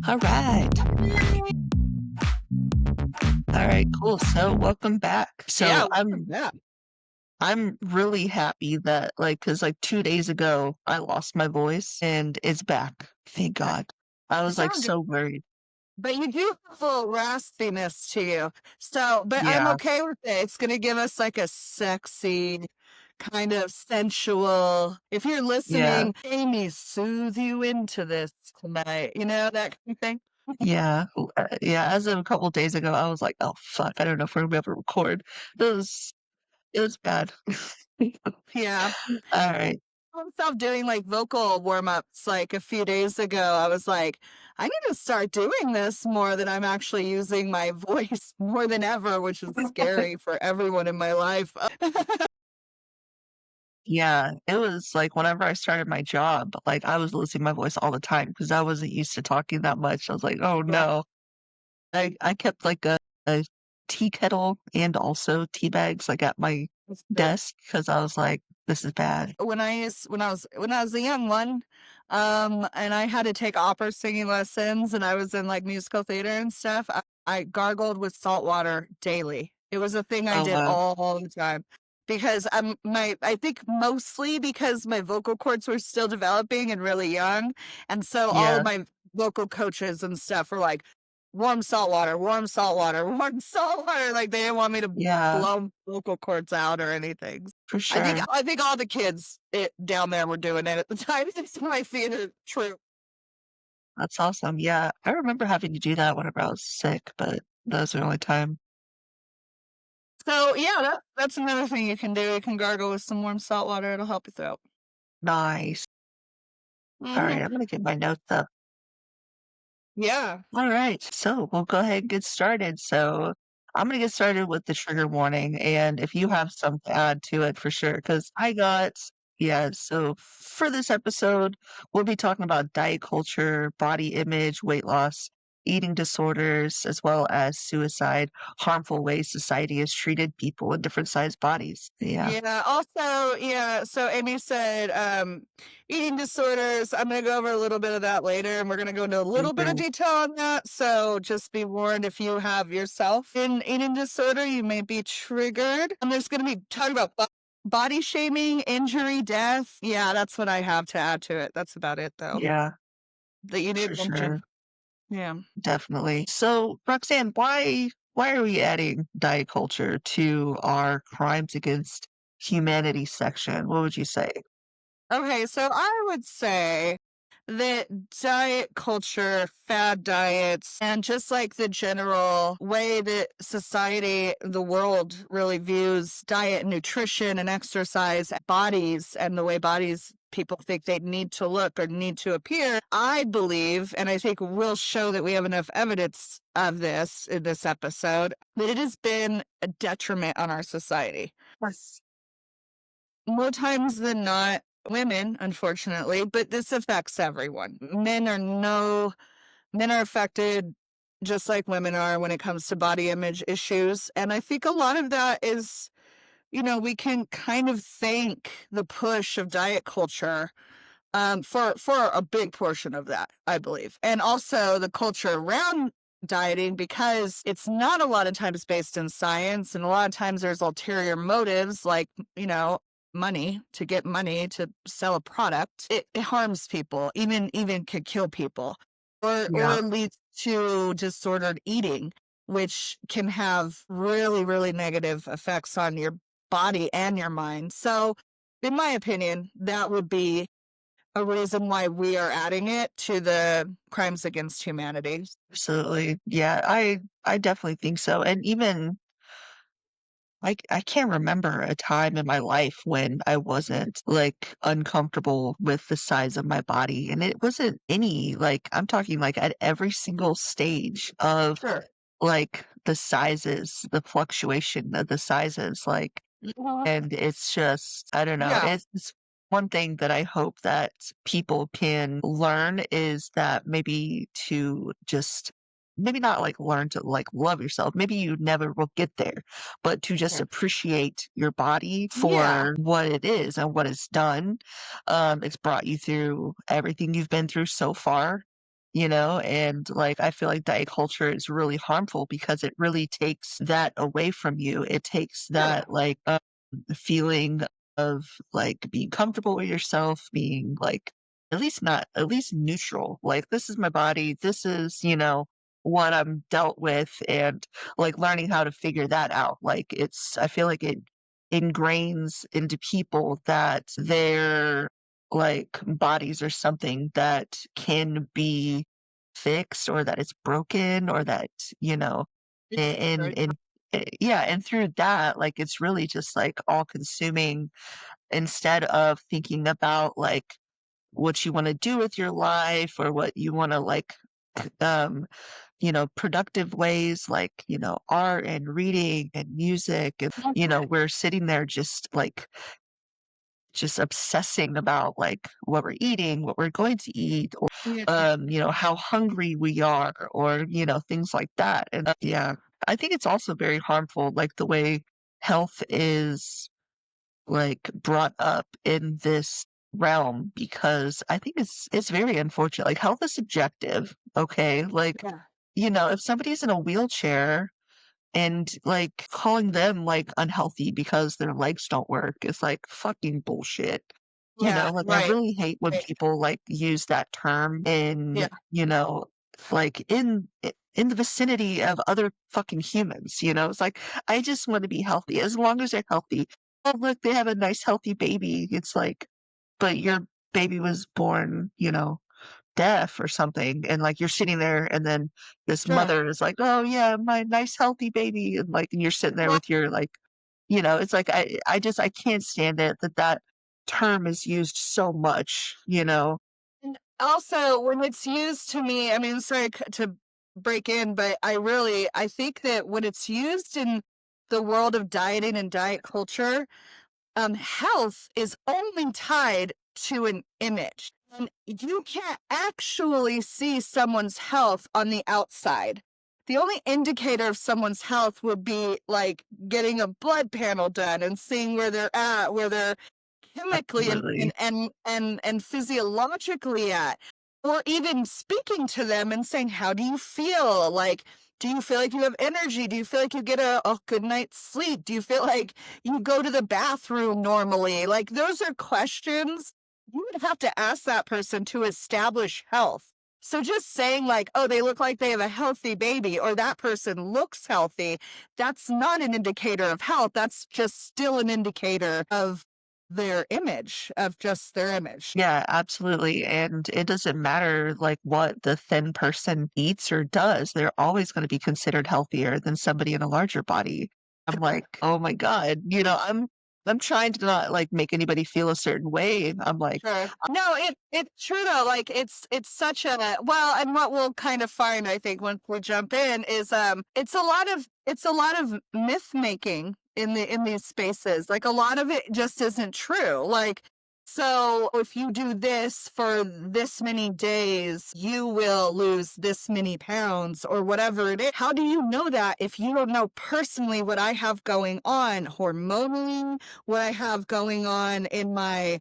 All right. All right, cool. So welcome back. Yeah, So welcome I'm back. I'm really happy that because like 2 days ago I lost my voice and it's back. Thank Okay. God. I You was like sound good, so worried. but you do have a little raspiness to you. So, but I'm Yeah, okay with it. It's gonna give us like a sexy, kind of sensual. If you're yeah, listening, Amy soothe you into this tonight. You know that kind of thing. yeah, yeah. As of a couple days ago, I was like, oh fuck, I don't know if we're gonna be able to record. It was bad. Yeah. All right. Myself doing like vocal warm-ups like a few days ago. I was like, I need to start doing this more than I'm actually using my voice more than ever, which is scary for everyone in my life. Yeah, it was like whenever I started my job, like I was losing my voice all the time because I wasn't used to talking that much. I was like, oh Yeah, no. I kept like a tea kettle and also tea bags like at my that's good. desk because I was like, this is bad. When I was a young one, and I had to take opera singing lessons, and I was in like musical theater and stuff. I gargled with salt water daily. It was a thing I Oh did wow. all the time because I think mostly because my vocal cords were still developing and really young, and so all of Yeah, my vocal coaches and stuff were like, warm salt water, warm salt water, warm salt water. Like they didn't want me to yeah, blow vocal cords out or anything. for I think sure. I think all the kids down there were doing it at the time. It's my theater troupe. That's awesome. Yeah, I remember having to do that whenever I was sick, but that was the only time. So yeah, that's another thing you can do. You can gargle with some warm salt water. It'll help your throat. Nice. All Hmm. right, I'm gonna get my notes up. Yeah. All right, so we'll go ahead and get started. So I'm gonna get started with the trigger warning, and if you have some to add to it for sure, because yeah, so for this episode, we'll be talking about diet culture, body image, weight loss, eating disorders, as well as suicide, harmful ways society has treated people in different sized bodies. Yeah, Yeah. Also, yeah. So Amy said eating disorders. I'm going to go over a little bit of that later, and we're going to go into a little bit of great. detail on that. So just be warned if you have yourself an eating disorder, you may be triggered. And there's going to be talking about body shaming, injury, death. Yeah, that's what I have to add to it. That's about it, though. Yeah, That you for did mention. sure. Yeah. Definitely. So, Roxanne, why are we adding diet culture to our crimes against humanity section? What would you say? Okay, so I would say that diet culture, fad diets, and just like the general way that society, the world really views diet and nutrition and exercise, bodies, and the way bodies people think they need to look or need to appear, I believe, and I think we'll show that we have enough evidence of this in this episode, that it has been a detriment on our society Yes. more times than not, women, unfortunately, but this affects everyone. Men are affected just like women are when it comes to body image issues. And I think a lot of that is, we can kind of thank the push of diet culture for a big portion of that, I believe. And also the culture around dieting because it's not a lot of times based in science and a lot of times there's ulterior motives like, money to get money to sell a product. It harms people, even could kill people. Or Yeah, it leads to disordered eating, which can have really, really negative effects on your body and your mind. So in my opinion, that would be a reason why we are adding it to the crimes against humanity. absolutely. Yeah, I definitely think so. And even I can't remember a time in my life when I wasn't like uncomfortable with the size of my body. And it wasn't any like I'm talking like at every single stage of Sure. like the sizes, the fluctuation of the sizes, like, Mhm. and it's just, I don't know. Yeah. It's one thing that I hope that people can learn is that maybe to just maybe not like learn to like love yourself. Maybe you never will get there, but to just Yeah. appreciate your body Yeah. for what it is and what it's done. It's brought you through everything you've been through so far, you know, and like I feel like diet culture is really harmful because it really takes that away from you. It takes Yeah. that like feeling of like being comfortable with yourself, being like at least not at least neutral. Like this is my body. This is, you know, what I'm dealt with and like learning how to figure that out. Like it's I feel like it ingrains into people that their like bodies are something that can be fixed or that it's broken or that, you know, It's and very true. and yeah, and through that, like it's really just like all consuming instead of thinking about like what you want to do with your life or what you want to like um you know, productive ways like, you know, art and reading and music. And, you know, we're sitting there just like, just obsessing about like what we're eating, what we're going to eat, or, Yeah. you know, how hungry we are, or, you know, things like that. And yeah, I think it's also very harmful, like the way health is like brought up in this realm because I think it's very unfortunate. Like health is subjective, okay? Like Yeah. you know, if somebody's in a wheelchair and, like, calling them, like, unhealthy because their legs don't work is, like, fucking bullshit. You Yeah. know, like, I Right. really hate when Right. people, like, use that term Yeah. in, you know, like, in the vicinity of other fucking humans, you know? It's like, I just wanna be healthy as long as they're healthy. "Oh, look, they have a nice healthy baby." It's like, but your baby was born, you know, deaf or something, and, like, you're sitting there, and then this Sure. mother is like, "Oh, yeah, my nice healthy baby," and, like, and you're sitting there Well, with your, like you know, it's like I just I can't stand it that that term is used so much, you know? and also when it's used to me, I mean, sorry to break in, but I think that when it's used in the world of dieting and diet culture, health is only tied to an image. And you can't actually see someone's health on the outside. The only indicator of someone's health would be like getting a blood panel done and seeing where they're at, where they're chemically Absolutely. and physiologically at. Or even speaking to them and saying, how do you feel? Like, do you feel like you have energy? Do you feel like you get a good night's sleep? Do you feel like you go to the bathroom normally? Like, those are questions you would have to ask that person to establish health. So just saying like, oh, they look like they have a healthy baby or that person looks healthy, that's not an indicator of health. That's just still an indicator of their image, of just their image. Yeah, absolutely, and it doesn't matter, like, what the thin person eats or does, they're always gonna be considered healthier than somebody in a larger body. I'm like, "Oh my god," you know, I'm trying to not, like, make anybody feel a certain way, I'm like Sure. No, it's true though. Like it's such a well, and what we'll kind of find, I think, once we jump in is it's a lot of myth making in these spaces. Like a lot of it just isn't true. Like so if you do this for this many days, you will lose this many pounds or whatever it is. How do you know that if you don't know personally what I have going on hormonally, what I have going on in my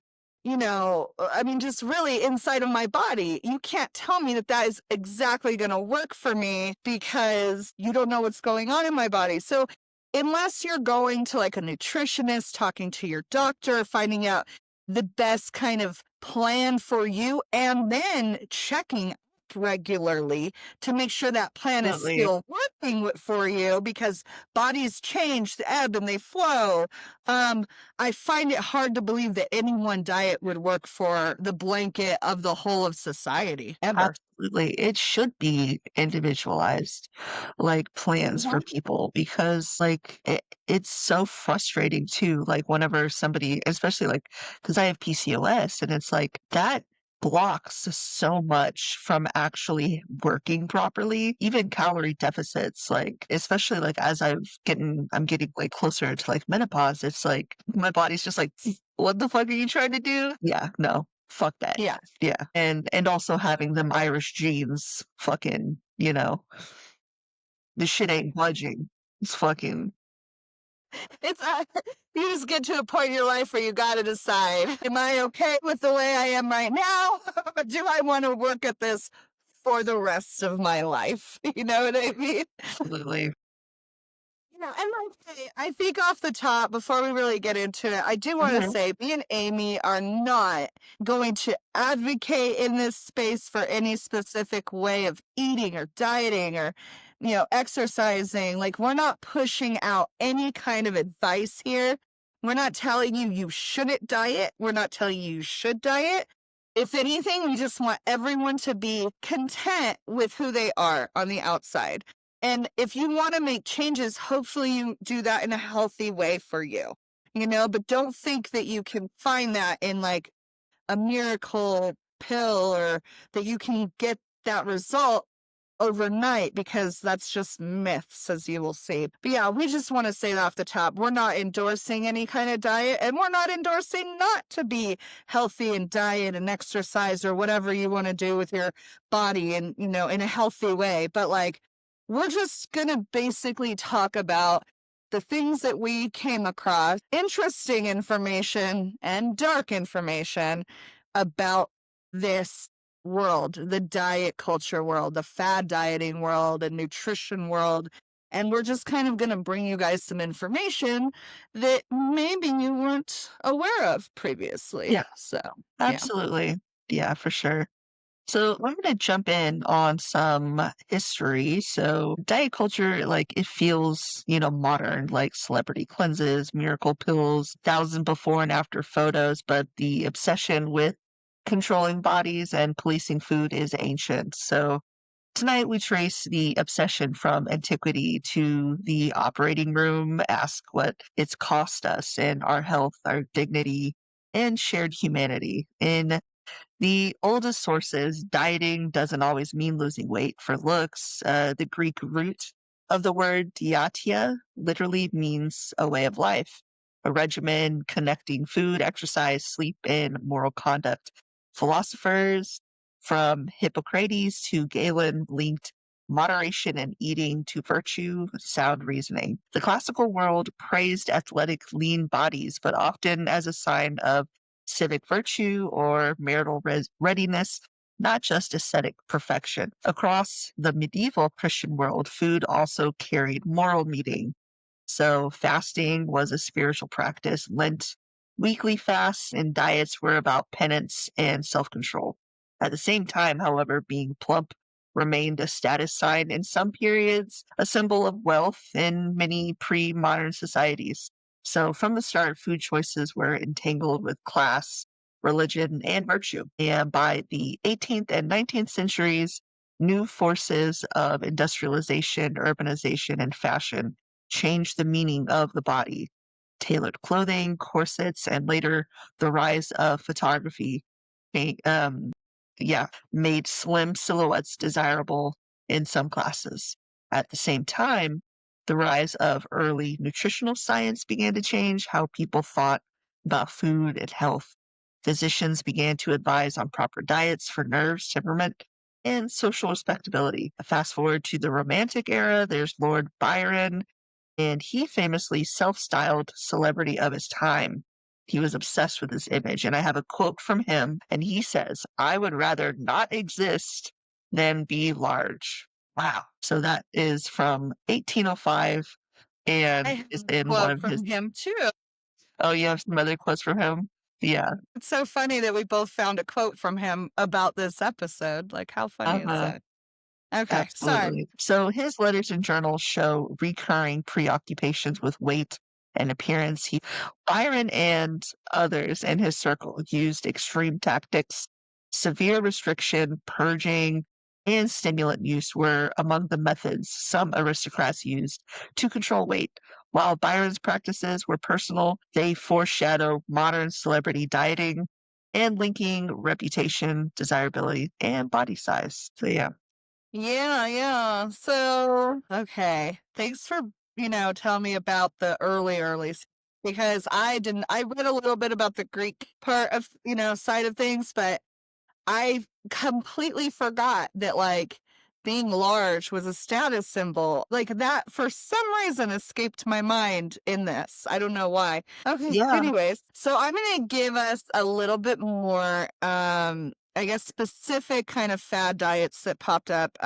I mean, just really inside of my body. You can't tell me that that is exactly going to work for me because you don't know what's going on in my body. So, unless you're going to like a nutritionist, talking to your doctor, finding out the best kind of plan for you, and then checking regularly to make sure that plan is absolutely. still working for you because bodies change, they ebb and they flow. Um, I find it hard to believe that any one diet would work for the blanket of the whole of society ever. Absolutely. It should be individualized, like plans for Mhm. people because like it's so frustrating too. Like whenever somebody, especially like because I have PCOS and it's like that blocks so much from actually working properly, even calorie deficits, like especially like as I'm getting like closer to like menopause, it's like my body's just like, what the fuck are you trying to do? Yeah, no, fuck that. Yeah. Yeah, and also having them Irish genes fucking, you know, This shit ain't budging. It's fucking It's you just get to a point in your life where you gotta decide, am I okay with the way I am right now? Or do I want to work at this for the rest of my life? You know what I mean? absolutely. Yeah, and like I think off the top, before we really get into it, I do want to Mhm. say me and Amy are not going to advocate in this space for any specific way of eating or dieting or, exercising. Like, we're not pushing out any kind of advice here. We're not telling you you shouldn't diet. We're not telling you you should diet. If anything, we just want everyone to be content with who they are on the outside. And if you want to make changes, hopefully you do that in a healthy way for you, but don't think that you can find that in like a miracle pill or that you can get that result overnight because that's just myths, as you will see. But yeah, we just want to say that off the top. We're not endorsing any kind of diet, and we're not endorsing not to be healthy and diet and exercise or whatever you want to do with your body and, in a healthy way. But like, we're just going to basically talk about the things that we came across, interesting information and dark information about this world, the diet culture world, the fad dieting world, and nutrition world. And we're just kind of going to bring you guys some information that maybe you weren't aware of previously. Yeah, So, yeah. absolutely. Yeah, for sure. So I'm gonna jump in on some history. So diet culture, like it feels, modern, like celebrity cleanses, miracle pills, thousand before and after photos, but the obsession with controlling bodies and policing food is ancient. So tonight we trace the obsession from antiquity to the operating room, ask what it's cost us and our health, our dignity, and shared humanity. In the oldest sources, dieting doesn't always mean losing weight for looks. The Greek root of the word diatia literally means a way of life, a regimen connecting food, exercise, sleep, and moral conduct. Philosophers from Hippocrates to Galen linked moderation in eating to virtue, sound reasoning. The classical world praised athletic, lean bodies, but often as a sign of civic virtue or marital readiness, not just aesthetic perfection. Across the medieval Christian world, food also carried moral meaning. So fasting was a spiritual practice. Lent, weekly fasts, and diets were about penance and self-control. At the same time, however, being plump remained a status sign in some periods, a symbol of wealth in many pre-modern societies. So from the start, food choices were entangled with class, religion, and virtue. And by the 18th and 19th centuries, new forces of industrialization, urbanization, and fashion changed the meaning of the body. Tailored clothing, corsets, and later the rise of photography made, made slim silhouettes desirable in some classes. At the same time, the rise of early nutritional science began to change how people thought about food and health. Physicians began to advise on proper diets for nerves, temperament, and social respectability. Fast forward to the Romantic era, there's Lord Byron, and he famously self-styled celebrity of his time. He was obsessed with his image, and I have a quote from him, and he says, "I would rather not exist than be large." Wow. So that is from 1805 I and have is a in one quote of his from him too. Oh, you have some other quotes from him? Yeah. It's so funny that we both found a quote from him about this episode. Like, how funny is Uh-huh. that? Okay, sorry. Absolutely. So his letters and journals show recurring preoccupations with weight and appearance. Byron and others in his circle used extreme tactics. Severe restriction, purging, and stimulant use were among the methods some aristocrats used to control weight. While Byron's practices were personal, they foreshadow modern celebrity dieting and linking reputation, desirability, and body size. So yeah. Yeah, yeah. So, okay. Thanks for, telling me about the because I read a little bit about the Greek part of, side of things, but I completely forgot that like being large was a status symbol. Like that, for some reason, escaped my mind in this. I don't know why. Okay. Yeah. Anyways, so I'm going to give us a little bit more, I guess, specific kind of fad diets that popped up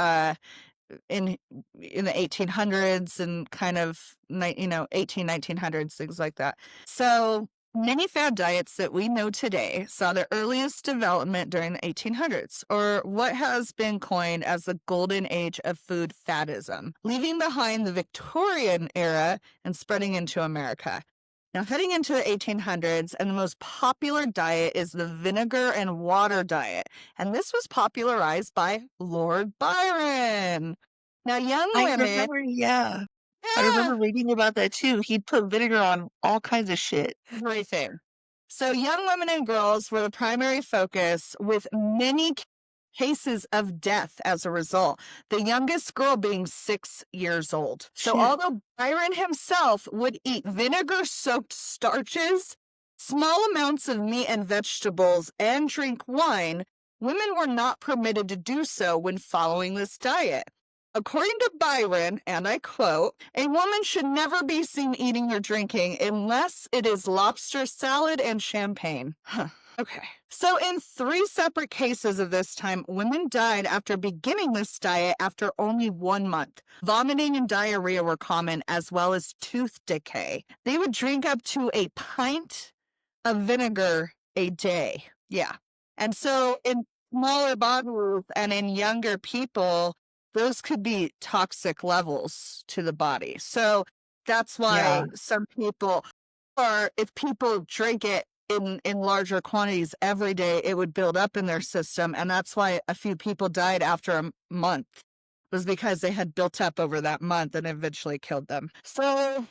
in in the 1800s and kind of 1900s, things like that. So many fad diets that we know today saw their earliest development during the 1800s, or what has been coined as the golden age of food faddism, leaving behind the Victorian era and spreading into America. Now, heading into the 1800s, and the most popular diet is the vinegar and water diet. And this was popularized by Lord Byron. Now, young I women, remember, yeah. I yeah, remember reading about that too. He'd put vinegar on all kinds of shit. everything. So, young women and girls were the primary focus, with many cases of death as a result, the youngest girl being 6 years old. So, Shit. although Byron himself would eat vinegar soaked starches, small amounts of meat and vegetables, and drink wine, women were not permitted to do so when following this diet. According to Byron, and I quote, a woman should never be seen eating or drinking unless it is lobster salad and champagne. Huh. Okay. So, in 3 separate cases of this time, women died after beginning this diet after only 1 month. Vomiting and diarrhea were common, as well as tooth decay. They would drink up to a pint of vinegar a day. Yeah. And so, in smaller bottles and in younger people, those could be toxic levels to the body. So, that's Yeah. why some people, or if people drink it in larger quantities every day, it would build up in their system. And that's why a few people died after a month, was because they had built up over that month and eventually killed them. So,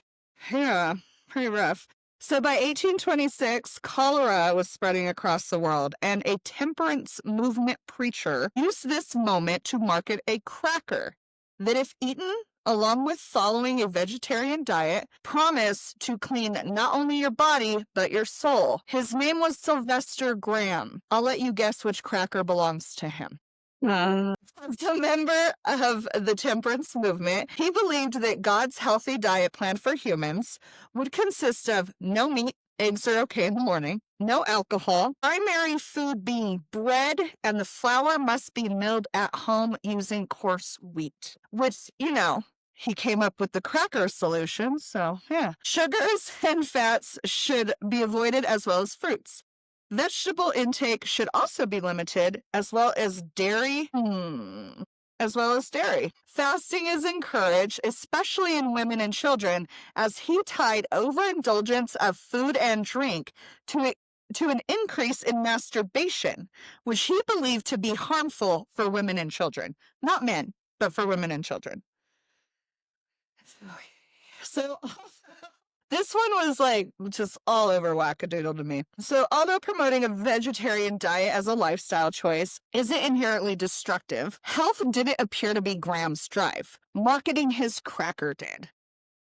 yeah, pretty rough. So by 1826, cholera was spreading across the world, and a temperance movement preacher used this moment to market a cracker that, if eaten along with following a vegetarian diet, promised to clean not only your body, but your soul. His name was Sylvester Graham. I'll let you guess which cracker belongs to him. Uh, As a member of the temperance movement, he believed that God's healthy diet plan for humans would consist of no meat, eggs are okay in the morning, no alcohol, primary food being bread, and the flour must be milled at home using coarse wheat, which, he came up with the cracker solution. So, yeah. Sugars and fats should be avoided, as well as fruits. Vegetable intake should also be limited, as well as dairy. Fasting is encouraged, especially in women and children, as he tied overindulgence of food and drink to an increase in masturbation, which he believed to be harmful for women and children. Not men, but for women and children. So this one was like just all over wackadoodle to me. So, although promoting a vegetarian diet as a lifestyle choice isn't inherently destructive, health didn't appear to be Graham's drive. Marketing his cracker did.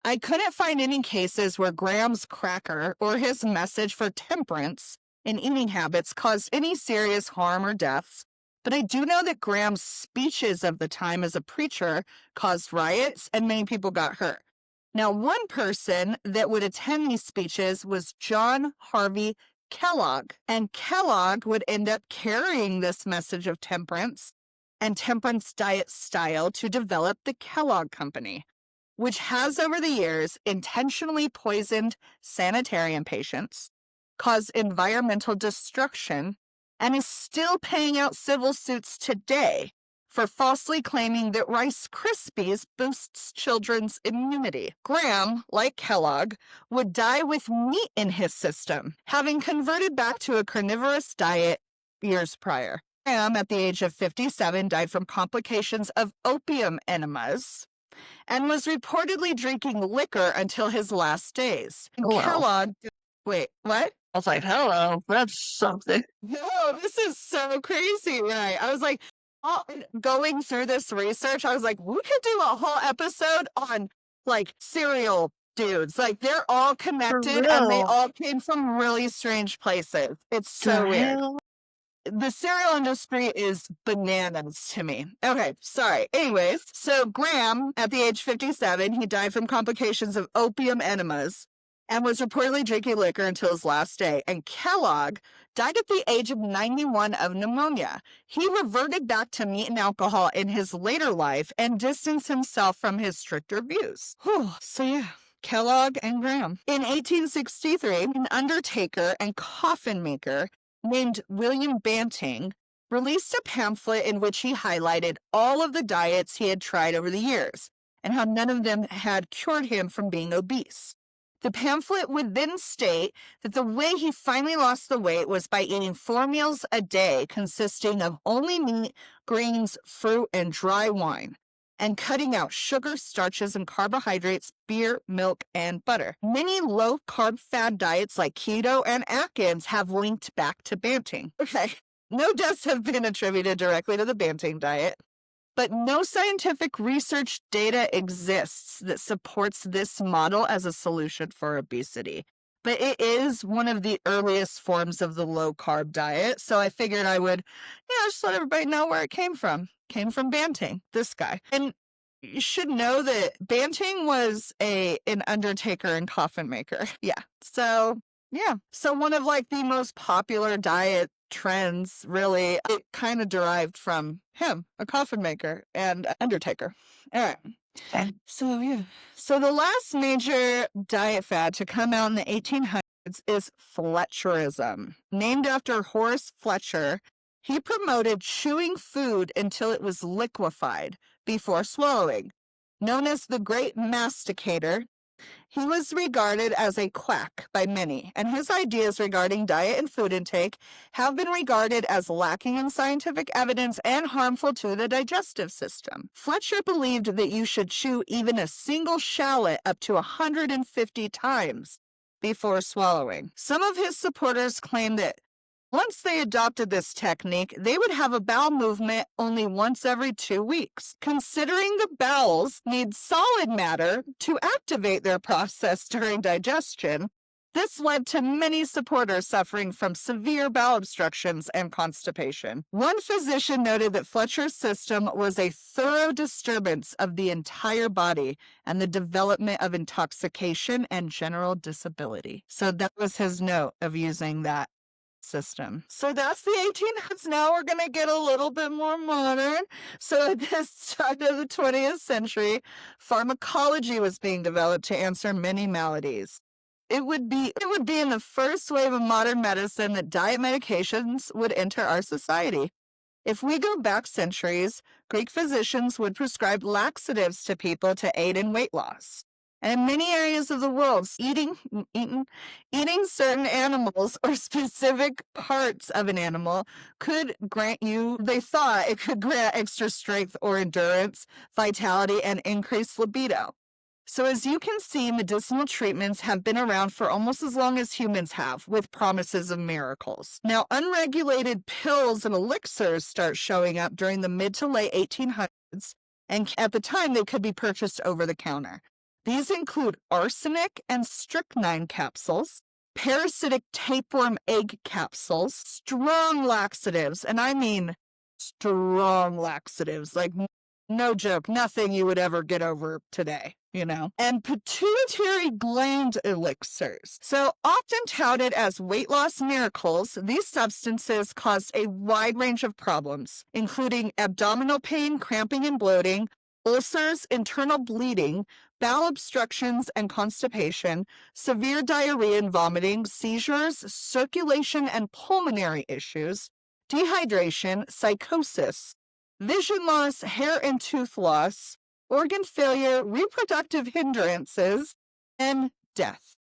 I couldn't find any cases where Graham's cracker or his message for temperance in eating habits caused any serious harm or deaths, but I do know that Graham's speeches of the time as a preacher caused riots and many people got hurt. Now, one person that would attend these speeches was John Harvey Kellogg, and Kellogg would end up carrying this message of temperance and temperance diet style to develop the Kellogg Company, which has over the years intentionally poisoned sanitarium patients, caused environmental destruction, and is still paying out civil suits today for falsely claiming that Rice Krispies boosts children's immunity. Graham, like Kellogg, would die with meat in his system, having converted back to a carnivorous diet years prior. Graham, at the age of 57, died from complications of opium enemas and was reportedly drinking liquor until his last days. And oh well. Kellogg, wait, what? I was like, hello, that's something. No, this is so crazy, right? I was like, going through this research, I was like, we could do a whole episode on like serial dudes. Like they're all For connected and they real. all came from really strange places. It's The so weird. hell? The cereal industry is bananas to me. Okay, sorry. Anyways, so Graham, at the age 57, he died from complications of opium enemas and was reportedly drinking liquor until his last day. And Kellogg died at the age of 91 of pneumonia. He reverted back to meat and alcohol in his later life and distanced himself from his stricter views. Whew, so yeah. Kellogg and Graham. In 1863, an undertaker and coffin maker named William Banting released a pamphlet in which he highlighted all of the diets he had tried over the years and how none of them had cured him from being obese. The pamphlet would then state that the way he finally lost the weight was by eating 4 meals a day consisting of only meat, greens, fruit, and dry wine, and cutting out sugar, starches, and carbohydrates, beer, milk, and butter. Many low-carb fad diets like keto and Atkins have linked back to Banting. Okay, no deaths have been attributed directly to the Banting diet, but no scientific research data exists that supports this model as a solution for obesity. But it is one of the earliest forms of the low-carb diet, so I figured I would, just let everybody know where it came from. Came from Banting, this guy. And you should know that Banting was an undertaker and coffin maker. Yeah. So, yeah. So one of like the most popular diet trends, really, it kind of derived from him, a coffin maker and undertaker. All right. Okay. So, yeah. So the last major diet fad to come out in the 1800s is Fletcherism. Named after Horace Fletcher, he promoted chewing food until it was liquefied before swallowing. Known as the Great Masticator, he was regarded as a quack by many, and his ideas regarding diet and food intake have been regarded as lacking in scientific evidence and harmful to the digestive system. Fletcher believed that you should chew even a single shallot up to 150 times before swallowing. Some of his supporters claim that once they adopted this technique, they would have a bowel movement only once every 2 weeks. Considering the bowels need solid matter to activate their process during digestion, this led to many supporters suffering from severe bowel obstructions and constipation. One physician noted that Fletcher's system was a thorough disturbance of the entire body and the development of intoxication and general disability. So that was his note of using that system. So that's the 1800s. Now we're going to get a little bit more modern. So at the start of the 20th century, pharmacology was being developed to answer many maladies. It would be in the first wave of modern medicine that diet medications would enter our society. If we go back centuries, Greek physicians would prescribe laxatives to people to aid in weight loss. And in many areas of the world, eating certain animals or specific parts of an animal could grant you, they thought it could grant extra strength or endurance, vitality, and increased libido. So as you can see, medicinal treatments have been around for almost as long as humans have, with promises of miracles. Now, unregulated pills and elixirs start showing up during the mid to late 1800s, and at the time they could be purchased over the counter. These include arsenic and strychnine capsules, parasitic tapeworm egg capsules, strong laxatives, and I mean strong laxatives, like no joke, nothing you would ever get over today, and pituitary gland elixirs. So often touted as weight loss miracles, these substances caused a wide range of problems, including abdominal pain, cramping and bloating, ulcers, internal bleeding, bowel obstructions and constipation, severe diarrhea and vomiting, seizures, circulation and pulmonary issues, dehydration, psychosis, vision loss, hair and tooth loss, organ failure, reproductive hindrances, and death,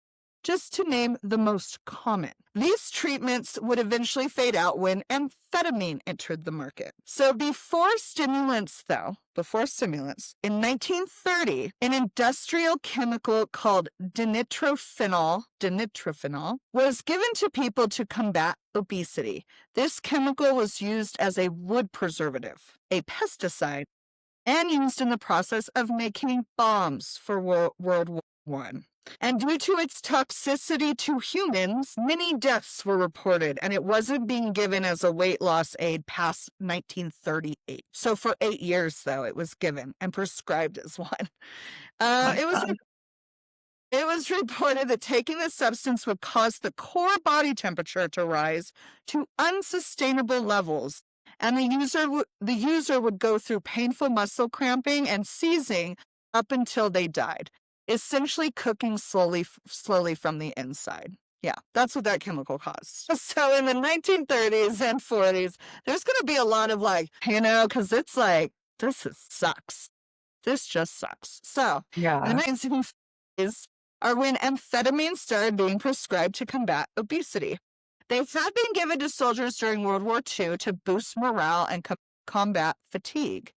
just to name the most common. These treatments would eventually fade out when amphetamine entered the market. So before stimulants, in 1930, an industrial chemical called dinitrophenol was given to people to combat obesity. This chemical was used as a wood preservative, a pesticide, and used in the process of making bombs for World War I. And due to its toxicity to humans, many deaths were reported, and it wasn't being given as a weight loss aid past 1938. So for 8 years, though, it was given and prescribed as one. Oh Uh, my it was god. it was reported that taking the substance would cause the core body temperature to rise to unsustainable levels, and the user would go through painful muscle cramping and seizing up until they died, essentially cooking slowly from the inside. Yeah, that's what that chemical caused. So in the 1930s and 40s, there's going to be a lot of like, because it's like, sucks. This just sucks. So, in the Yeah. 1950s are when amphetamines started being prescribed to combat obesity. They had been given to soldiers during World War II to boost morale and combat fatigue,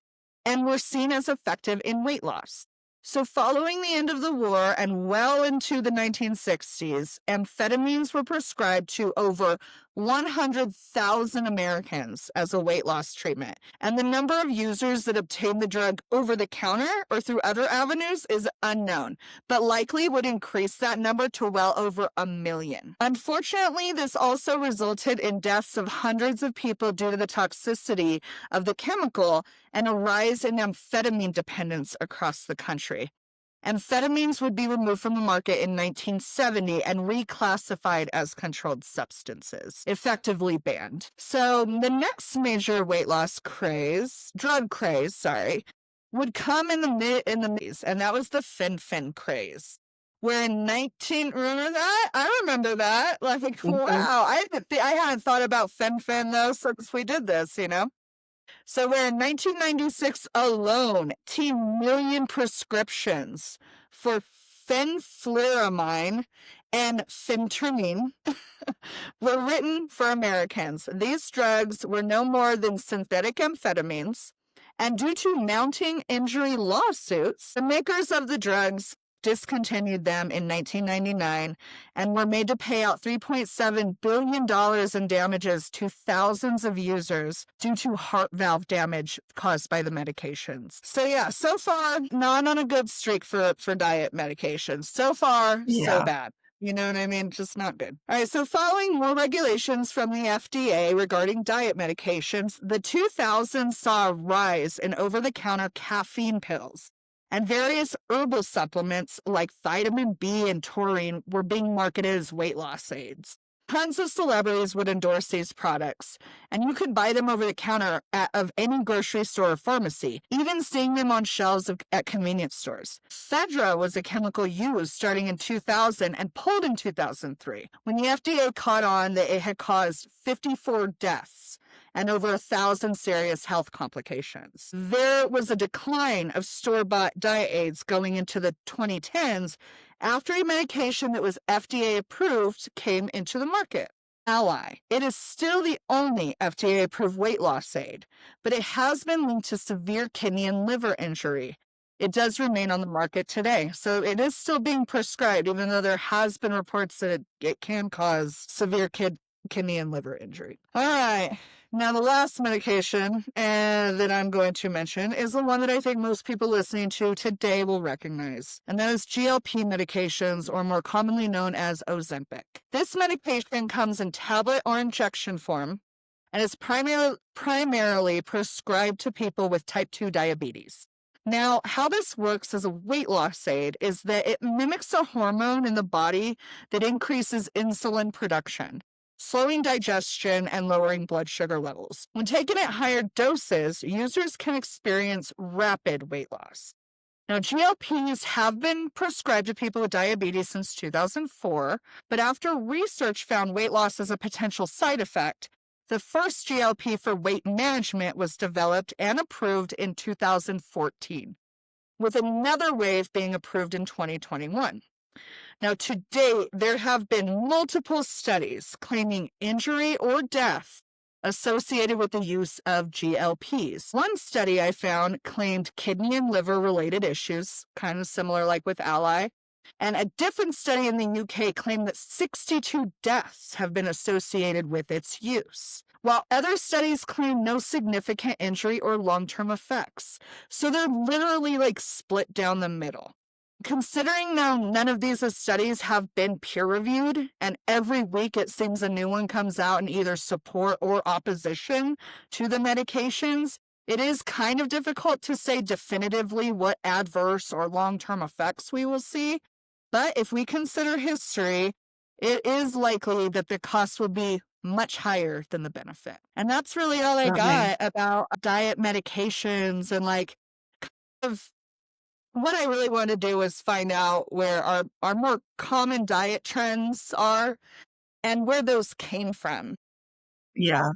and were seen as effective in weight loss. So, following the end of the war and well into the 1960s, amphetamines were prescribed to over 100,000 Americans as a weight loss treatment. And the number of users that obtained the drug over the counter or through other avenues is unknown, but likely would increase that number to well over 1 million. Unfortunately, this also resulted in deaths of hundreds of people due to the toxicity of the chemical and a rise in amphetamine dependence across the country. Amphetamines would be removed from the market in 1970 and reclassified as controlled substances, effectively banned. So the next major weight loss drug craze, would come in the mid, and that was the fen craze. Where in 19, remember that? I remember that. Like, Mhm. wow, I hadn't thought about fen though since we did this. So where in 1996 alone, 10 million prescriptions for fenfluramine and phentermine were written for Americans. These drugs were no more than synthetic amphetamines, and due to mounting injury lawsuits, the makers of the drugs discontinued them in 1999 and were made to pay out $3.7 billion in damages to thousands of users due to heart valve damage caused by the medications. So yeah, so far, not on a good streak for diet medications. So far, so Yeah. bad. You know what I mean? Just not good. All right, so following more regulations from the FDA regarding diet medications, the 2000s saw a rise in over-the-counter caffeine pills, and various herbal supplements like vitamin B and taurine were being marketed as weight loss aids. Tons of celebrities would endorse these products, and you could buy them over the counter of any grocery store or pharmacy, even seeing them on shelves at convenience stores. Ephedra was a chemical used starting in 2000 and pulled in 2003, when the FDA caught on that it had caused 54 deaths and over 1,000 serious health complications. There was a decline of store-bought diet aids going into the 2010s after a medication that was FDA approved came into the market. Ally. It is still the only FDA approved weight loss aid, but it has been linked to severe kidney and liver injury. It does remain on the market today, so it is still being prescribed, even though there has been reports that it can cause severe kidney and liver injury. All right. Now, the last medication that I'm going to mention is the one that I think most people listening to today will recognize, and that is GLP medications, or more commonly known as Ozempic. This medication comes in tablet or injection form and is primarily prescribed to people with type 2 diabetes. Now, how this works as a weight loss aid is that it mimics a hormone in the body that increases insulin production, slowing digestion and lowering blood sugar levels. When taken at higher doses, users can experience rapid weight loss. Now, GLPs have been prescribed to people with diabetes since 2004, but after research found weight loss as a potential side effect, the first GLP for weight management was developed and approved in 2014, with another wave being approved in 2021. Now, to date, there have been multiple studies claiming injury or death associated with the use of GLPs. One study I found claimed kidney and liver related issues, kind of similar like with Ally. And a different study in the UK claimed that 62 deaths have been associated with its use, while other studies claim no significant injury or long-term effects. So they're literally like split down the middle. Considering now none of these studies have been peer reviewed, and every week it seems a new one comes out in either support or opposition to the medications, it is kind of difficult to say definitively what adverse or long term effects we will see. But if we consider history, it is likely that the cost will be much higher than the benefit. And that's really all I Certainly. got about diet medications and like of what I really want to do is find out where our more common diet trends are and where those came from. Yeah.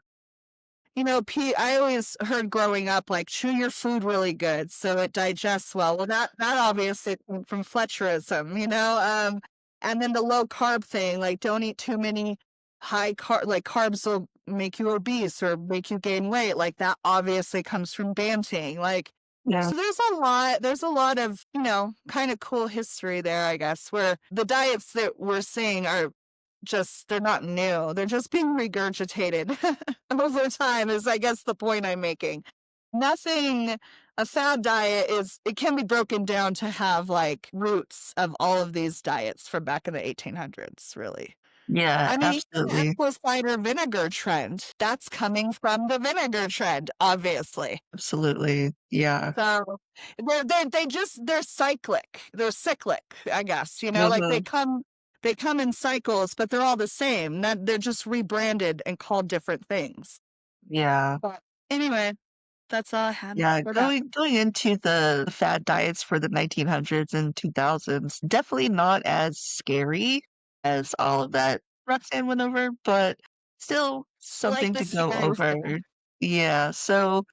You know, I always heard growing up, like, chew your food really good so it digests well. Well, that obviously came from Fletcherism, and then the low carb thing, like, don't eat too many high carb, like, carbs will make you obese or make you gain weight. Like, that obviously comes from Banting. Like, Yeah. so there's a lot of, kind of cool history there, I guess, where the diets that we're seeing are just they're not new. They're just being regurgitated over time is I guess the point I'm making. Nothing a fad diet is it can be broken down to have like roots of all of these diets from back in the 1800s, really. Yeah, I mean, even the absolutely. apple cider vinegar trend, that's coming from the vinegar trend, obviously. Absolutely. Yeah. So they're cyclic. They're cyclic, I guess. Like Mhm. they come in cycles, but they're all the same. They're just rebranded and called different things. Yeah. But anyway, that's all I had Yeah, for that. going into the fad diets for the 1900s and 2000s, definitely not as scary as all of that Roxanne went over, but still I like something the to go scary over. stuff. Yeah, so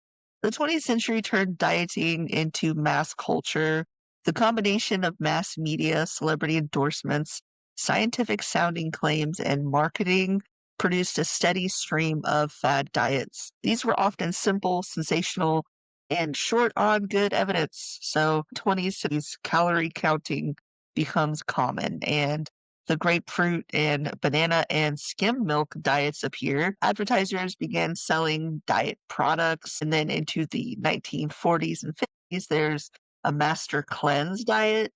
the 20th century turned dieting into mass culture. The combination of mass media, celebrity endorsements, scientific sounding claims, and marketing produced a steady stream of fad diets. These were often simple, sensational, and short on good evidence. So 20s cities calorie counting becomes common and the grapefruit and banana and skim milk diets appear. Advertisers began selling diet products. And then into the 1940s and 50s, there's a master cleanse diet.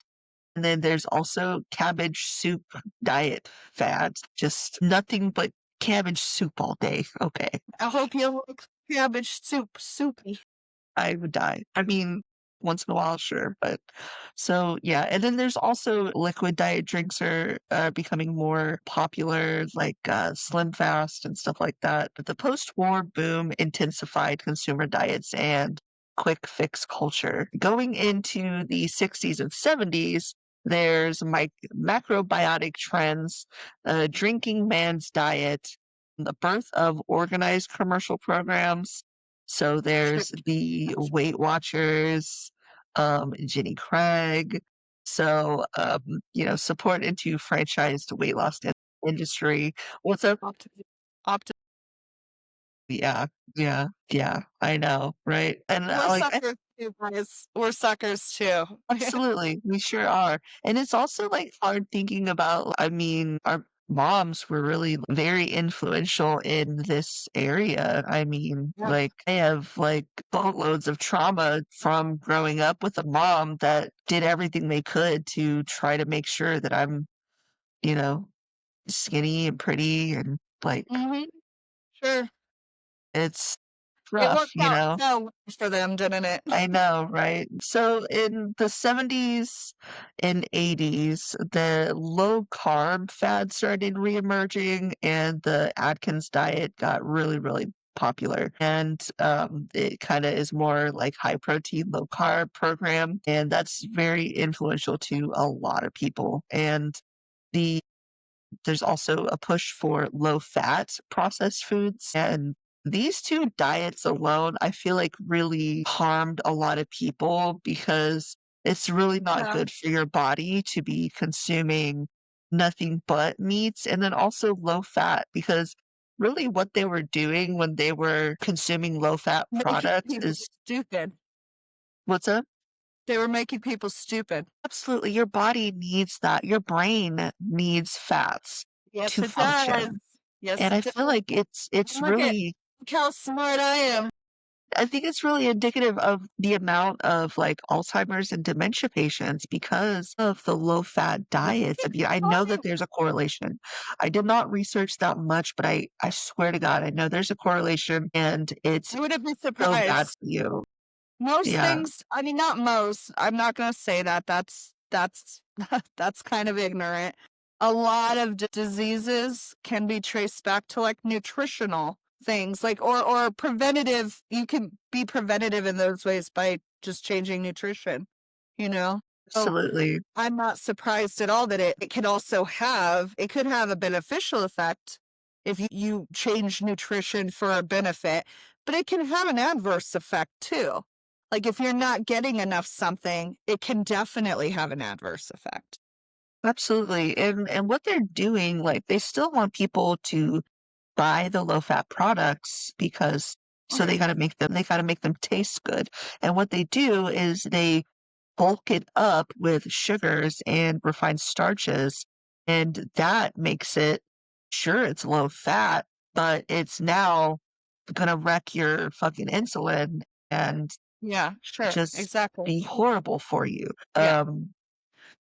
And then there's also cabbage soup diet fads. Just nothing but cabbage soup all day. Okay. I hope you like cabbage soup, soupy. I would die. I mean, once in a while, sure, but so, yeah, and then there's also liquid diet drinks are, becoming more popular, like, Slim Fast and stuff like that, but the post-war boom intensified consumer diets and quick fix culture. Going into the '60s and '70s, there's macrobiotic trends, drinking man's diet, the birth of organized commercial programs, so there's the Weight Watchers, Jenny Craig. So, support into franchised weight loss industry. What's up? Opti Yeah, yeah, yeah, I know, right? And, We're like, suckers too, guys. We're suckers too. absolutely, we sure are, and it's also, like, hard thinking about I mean, our moms were really very influential in this area. I mean, Yeah. like, I have, like, boatloads of trauma from growing up with a mom that did everything they could to try to make sure that I'm, you know, skinny and pretty and, like, Mhm. Sure. it's It rough, worked you out know? so well for them, didn't it? I know, right? So in the '70s and '80s, the low carb fad started reemerging and the Atkins diet got really, really popular. And it kind of is more like high protein, low carb program. And that's very influential to a lot of people. And the there's also a push for low-fat processed foods, and these 2 diets alone, I feel like really harmed a lot of people because it's really not Yeah. good for your body to be consuming nothing but meats, and then also low fat because really what they were doing when they were consuming low-fat Making products people is stupid. what's up? They were making people stupid. Absolutely, your body needs that. Your brain needs fats Yes, to it does. function. Yes, And I it feel does. like it's Look at really look how smart I am. I think it's really indicative of the amount of, like, Alzheimer's and dementia patients because of the low-fat diets. I mean, I know that there's a correlation. I did not research that much, but I swear to God, I know there's a correlation, and it's I wouldn't be so bad surprised. for you. Most Yeah, things, I mean, not most, I'm not gonna say that, that's that's kind of ignorant. A lot of diseases can be traced back to, like, nutritional things, like, or preventative. You can be preventative in those ways by just changing nutrition, you know? So, absolutely. I'm not surprised at all that it could also have it could have a beneficial effect if you change nutrition for a benefit, but it can have an adverse effect too. Like, if you're not getting enough something, it can definitely have an adverse effect. Absolutely, and what they're doing, like, they still want people to buy the low-fat products because so Right. they gotta make them taste good, and what they do is they bulk it up with sugars and refined starches, and that makes it sure, it's low fat, but it's now gonna wreck your fucking insulin and Yeah, sure. just Exactly. be horrible for you. Yeah.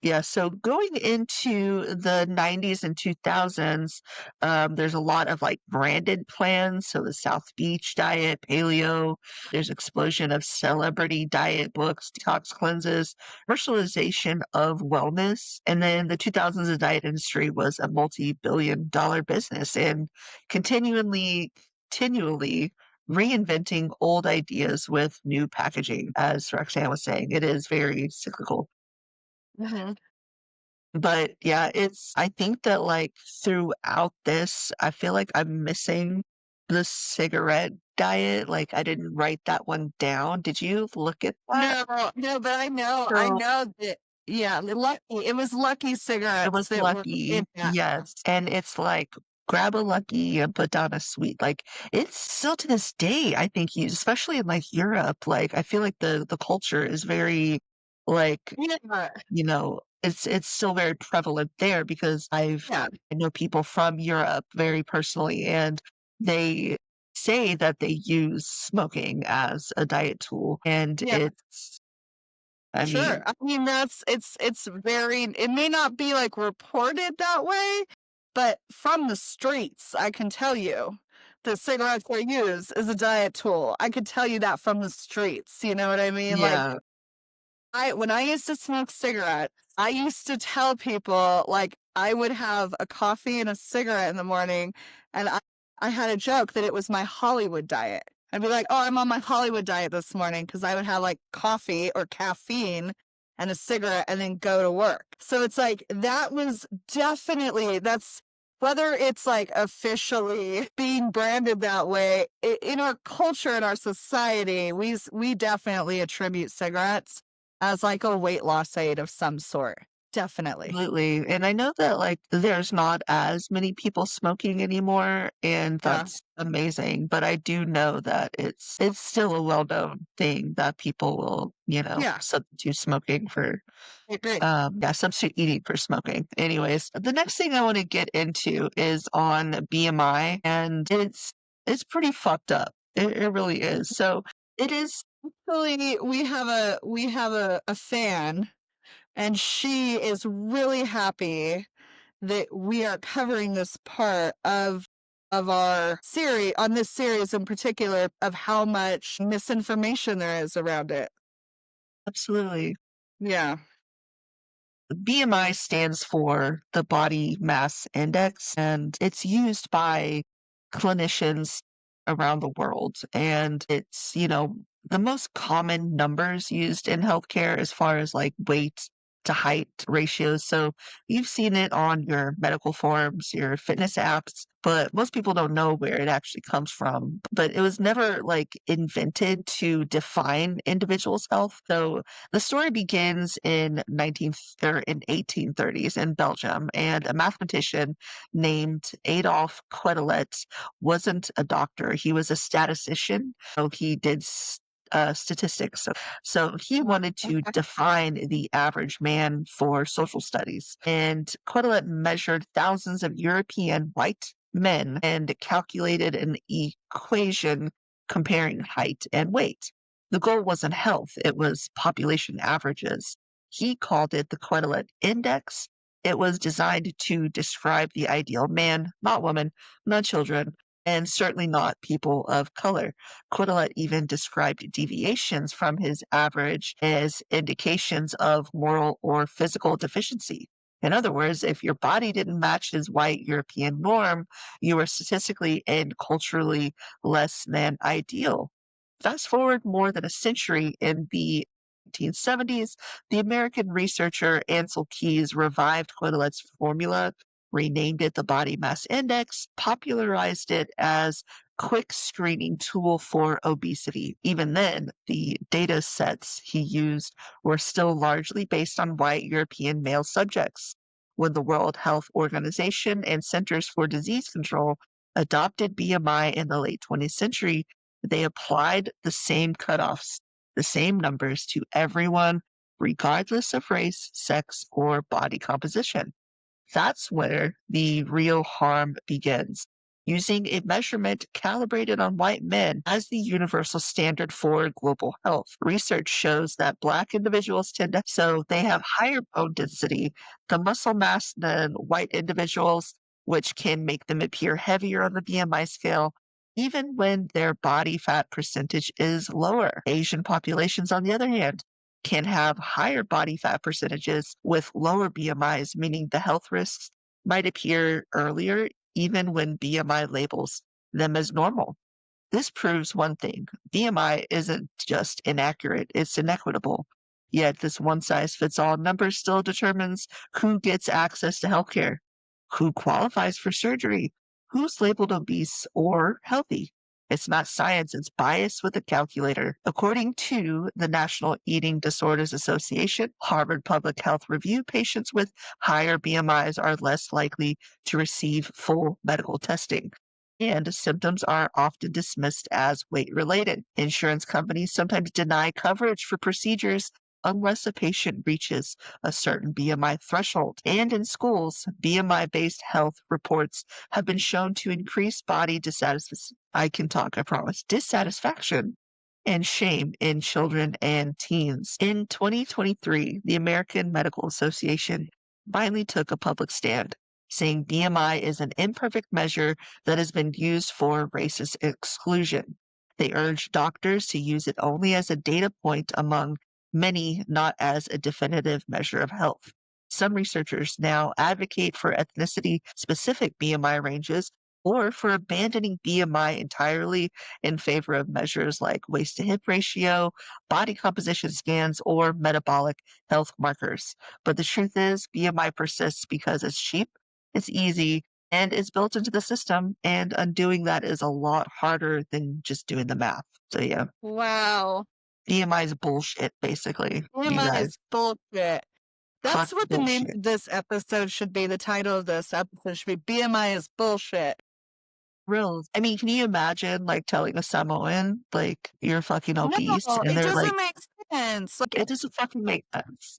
Yeah, so going into the 90s and 2000s, there's a lot of, like, branded plans, so the South Beach diet, paleo, there's explosion of celebrity diet books, detox cleanses, commercialization of wellness, and then the 2000s, the diet industry was a multi-billion dollar business and continually reinventing old ideas with new packaging, as Roxanne was saying. It is very cyclical. Mhm. But yeah, I think that, like, throughout this, I feel like I'm missing the cigarette diet, like, I didn't write that one down. Did you look at that? No, no, but I So, know that, yeah, it was Lucky it cigarettes was that were in Lucky, that. yes, and it's like, grab a Lucky and put down a sweet, like, it's still to this day, I think you especially in, like, Europe, like, I feel like the culture is very, like, Yeah, it's still very prevalent there because yeah, I know people from Europe very personally, and they say that they use smoking as a diet tool, and yeah. it's I Sure. mean, I mean, it's very, it may not be, like, reported that way, but from the streets, I can tell you the cigarettes they use is a diet tool. I could tell you that from the streets, you know what I mean? Like, yeah, I when I used to smoke cigarettes, I used to tell people, like, I would have a coffee and a cigarette in the morning, and I had a joke that it was my Hollywood diet. I'd be like, "Oh, I'm on my Hollywood diet this morning because I would have, like, coffee or caffeine and a cigarette and then go to work." So it's like, that was definitely that's whether it's, like, officially being branded that way, in our culture, in our society, we definitely attribute cigarettes as, like, a weight loss aid of some sort. Definitely. absolutely, and I know that, like, there's not as many people smoking anymore, and Yeah. that's amazing, but I do know that it's still a well-known thing that people will, Yeah. substitute smoking for I agree. yeah, substitute eating for smoking. Anyways, the next thing I wanna get into is on BMI, and it's pretty fucked up. It really is. So, it is Actually, we have a fan, and she is really happy that we are covering this part of our series on this series in particular of how much misinformation there is around it. absolutely. Yeah. BMI stands for the body mass index, and it's used by clinicians around the world. And it's, the most common numbers used in healthcare as far as like weight to height ratios. So you've seen it on your medical forms, your fitness apps, but most people don't know where it actually comes from. But it was never like invented to define individuals' health. So the story begins in 1830s in Belgium, and a mathematician named Adolf Quetelet wasn't a doctor. He was a statistician, so he did statistics. So he wanted to Okay. define the average man for social studies, and Quetelet measured thousands of European white men and calculated an equation comparing height and weight. The goal wasn't health, it was population averages. He called it the Quetelet Index. It was designed to describe the ideal man, not woman, not children, and certainly not people of color. Quetelet even described deviations from his average as indications of moral or physical deficiency. In other words, if your body didn't match his white European norm, you were statistically and culturally less than ideal. Fast forward more than a century in the 1970s, the American researcher Ansel Keys revived Quetelet's formula, renamed it the Body Mass Index, popularized it as quick screening tool for obesity. Even then, the data sets he used were still largely based on white European male subjects. When the World Health Organization and Centers for Disease Control adopted BMI in the late 20th century, they applied the same cutoffs, the same numbers to everyone, regardless of race, sex, or body composition. That's where the real harm begins. Using a measurement calibrated on white men as the universal standard for global health. Research shows that Black individuals tend to, so they have higher bone density, the muscle mass than white individuals, which can make them appear heavier on the BMI scale, even when their body fat percentage is lower. Asian populations, on the other hand, can have higher body fat percentages with lower BMIs, meaning the health risks might appear earlier, even when BMI labels them as normal. This proves one thing: BMI isn't just inaccurate, it's inequitable. Yet, this one size fits all number still determines who gets access to healthcare, who qualifies for surgery, who's labeled obese or healthy. It's not science, it's bias with a calculator. According to the National Eating Disorders Association, Harvard Public Health Review, patients with higher BMIs are less likely to receive full medical testing, and symptoms are often dismissed as weight related. Insurance companies sometimes deny coverage for procedures unless a patient reaches a certain BMI threshold. And in schools, BMI based health reports have been shown to increase body dissatisfaction. I can talk, I promise. Dissatisfaction and shame in children and teens. In 2023, the American Medical Association finally took a public stand, saying BMI is an imperfect measure that has been used for racist exclusion. They urge doctors to use it only as a data point among many, not as a definitive measure of health. Some researchers now advocate for ethnicity specific BMI ranges or for abandoning BMI entirely in favor of measures like waist to hip ratio, body composition scans, or metabolic health markers. But the truth is, BMI persists because it's cheap, it's easy, and it's built into the system, and undoing that is a lot harder than just doing the math. So yeah, Wow. BMI is bullshit, basically, you TMI guys. is bullshit. Hot That's what the name bullshit. of this episode should be. The title of this episode should be BMI is bullshit. Real. I mean, can you imagine, like, telling a Samoan, like, "You're fucking obese," No, and it they're like, doesn't make sense. Like, it doesn't fucking make sense.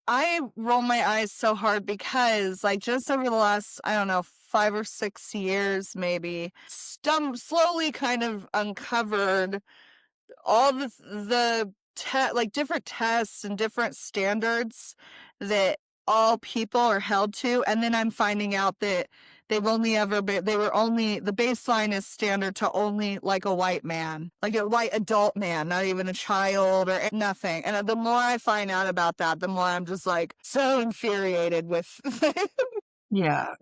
I roll my eyes so hard because, like, just over the last, I don't know, 5 or 6 years, maybe, slowly kind of uncovered all like, different tests and different standards that all people are held to, and then I'm finding out that they were only the baseline is standard to only, like, a white man, like a white adult man, not even a child or nothing, and the more I find out about that, the more I'm just, like, so infuriated with Yeah,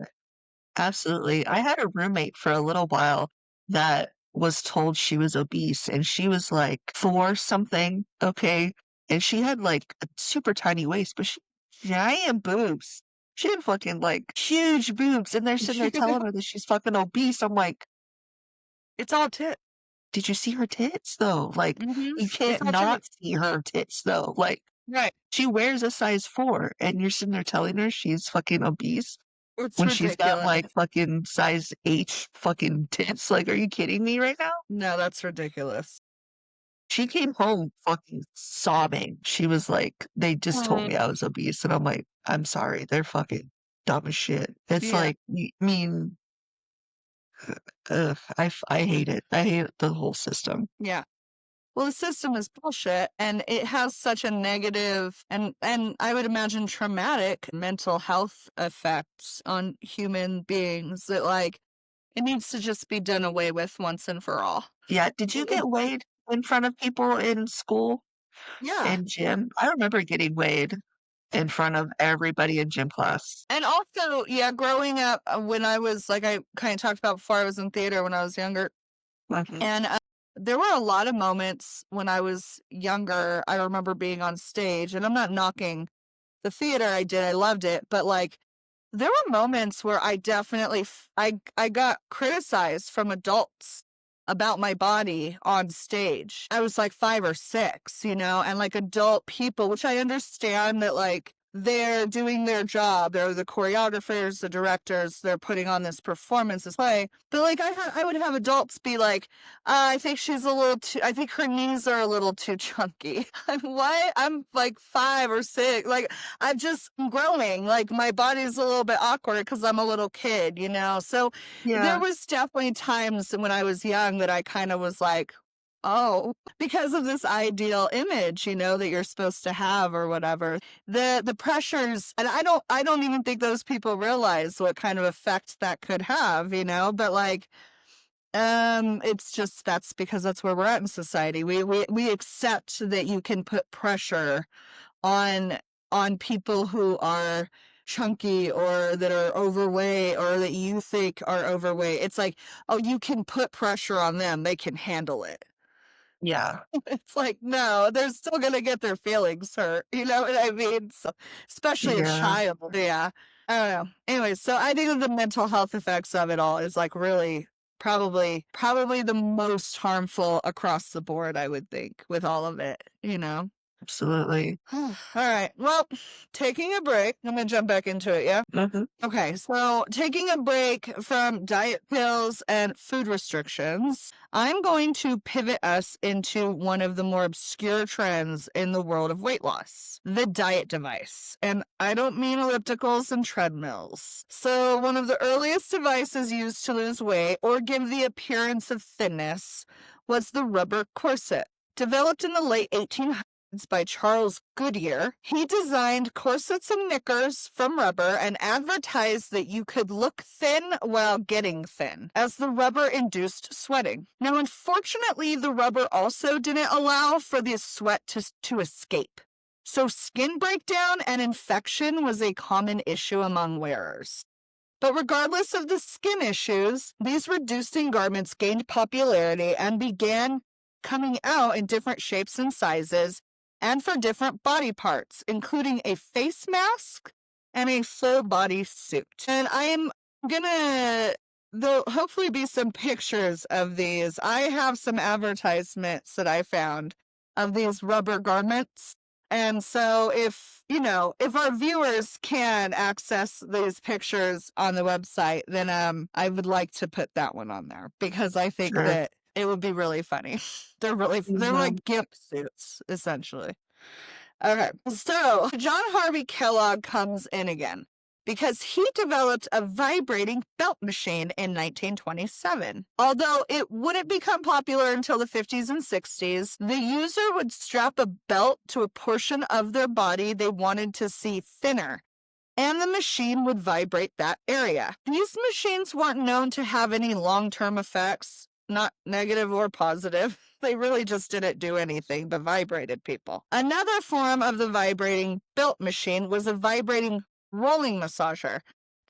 absolutely. I had a roommate for a little while that was told she was obese, and she was, like, 4 something, okay? And she had, like, a super tiny waist, but she giant boobs. She had fucking, like, huge boobs, and they're sitting there telling her that she's fucking obese. I'm like, It's all tit. did you see her tits though? Like, Mhm. you It's can't all not tit. see her tits though. Like, Right. she wears a size 4 and you're sitting there telling her she's fucking obese It's when she's got ridiculous. like fucking size H fucking tits. Like, are you kidding me right now? No, that's ridiculous. She came home fucking sobbing. She was like, they just told Mm, me I was obese. And I'm like, I'm sorry. They're fucking dumb as shit. It's yeah. like, I mean, Ugh, I hate it. I hate the whole system. Yeah. Well, the system is bullshit and it has such a negative and I would imagine traumatic mental health effects on human beings that like it needs to just be done away with once and for all. Yeah, did you get weighed in front of people in school, Yeah. in gym? I remember getting weighed in front of everybody in gym class. And also, yeah, growing up when I was like I kind of talked about before, I was in theater when I was younger. Mhm. And there were a lot of moments when I was younger. I remember being on stage, and I'm not knocking the theater I did. I loved it, but like there were moments where I definitely I got criticized from adults about my body on stage. I was like 5 or 6, and like adult people, which I understand that like they're doing their job. They're the choreographers, the directors, they're putting on this performance, this play. But like I would have adults be like, I think she's a little too I think her knees are a little too chunky. I'm what? I'm like 5 or 6. Like I'm growing. Like my body's a little bit awkward because I'm a little kid. So there Yeah, was definitely times when I was young that I kind of was like, oh, because of this ideal image, that you're supposed to have or whatever. The pressures, and I don't even think those people realize what kind of effect that could have, but like it's just that's because that's where we're at in society. We accept that you can put pressure on people who are chunky or that are overweight or that you think are overweight. It's like, oh, you can put pressure on them. They can handle it. yeah, It's like, no, they're still gonna get their feelings hurt. You know what I mean? So, especially a yeah, child. Yeah. I don't know. Anyway, so I think the mental health effects of it all is like really probably the most harmful across the board, I would think, with all of it. absolutely. All right. Well, taking a break. I'm gonna jump back into it, yeah? Mhm. Okay, so taking a break from diet pills and food restrictions, I'm going to pivot us into one of the more obscure trends in the world of weight loss, the diet device. And I don't mean ellipticals and treadmills. So, one of the earliest devices used to lose weight or give the appearance of thinness was the rubber corset. Developed in the late 1800s by Charles Goodyear, he designed corsets and knickers from rubber and advertised that you could look thin while getting thin, as the rubber induced sweating. Now, unfortunately, the rubber also didn't allow for the sweat to escape. So, skin breakdown and infection was a common issue among wearers. But regardless of the skin issues, these reducing garments gained popularity and began coming out in different shapes and sizes and for different body parts, including a face mask and a full body suit. And I am gonna, there'll hopefully be some pictures of these. I have some advertisements that I found of these rubber garments. And so if our viewers can access these pictures on the website, then I would like to put that one on there because I think Sure. that it would be really funny. They're Mhm. like gimp suits essentially. Okay. So John Harvey Kellogg comes in again because he developed a vibrating belt machine in 1927. Although it wouldn't become popular until the 50s and 60s, the user would strap a belt to a portion of their body they wanted to see thinner, and the machine would vibrate that area. These machines weren't known to have any long-term effects, not negative or positive. They really just didn't do anything but vibrated people. Another form of the vibrating belt machine was a vibrating rolling massager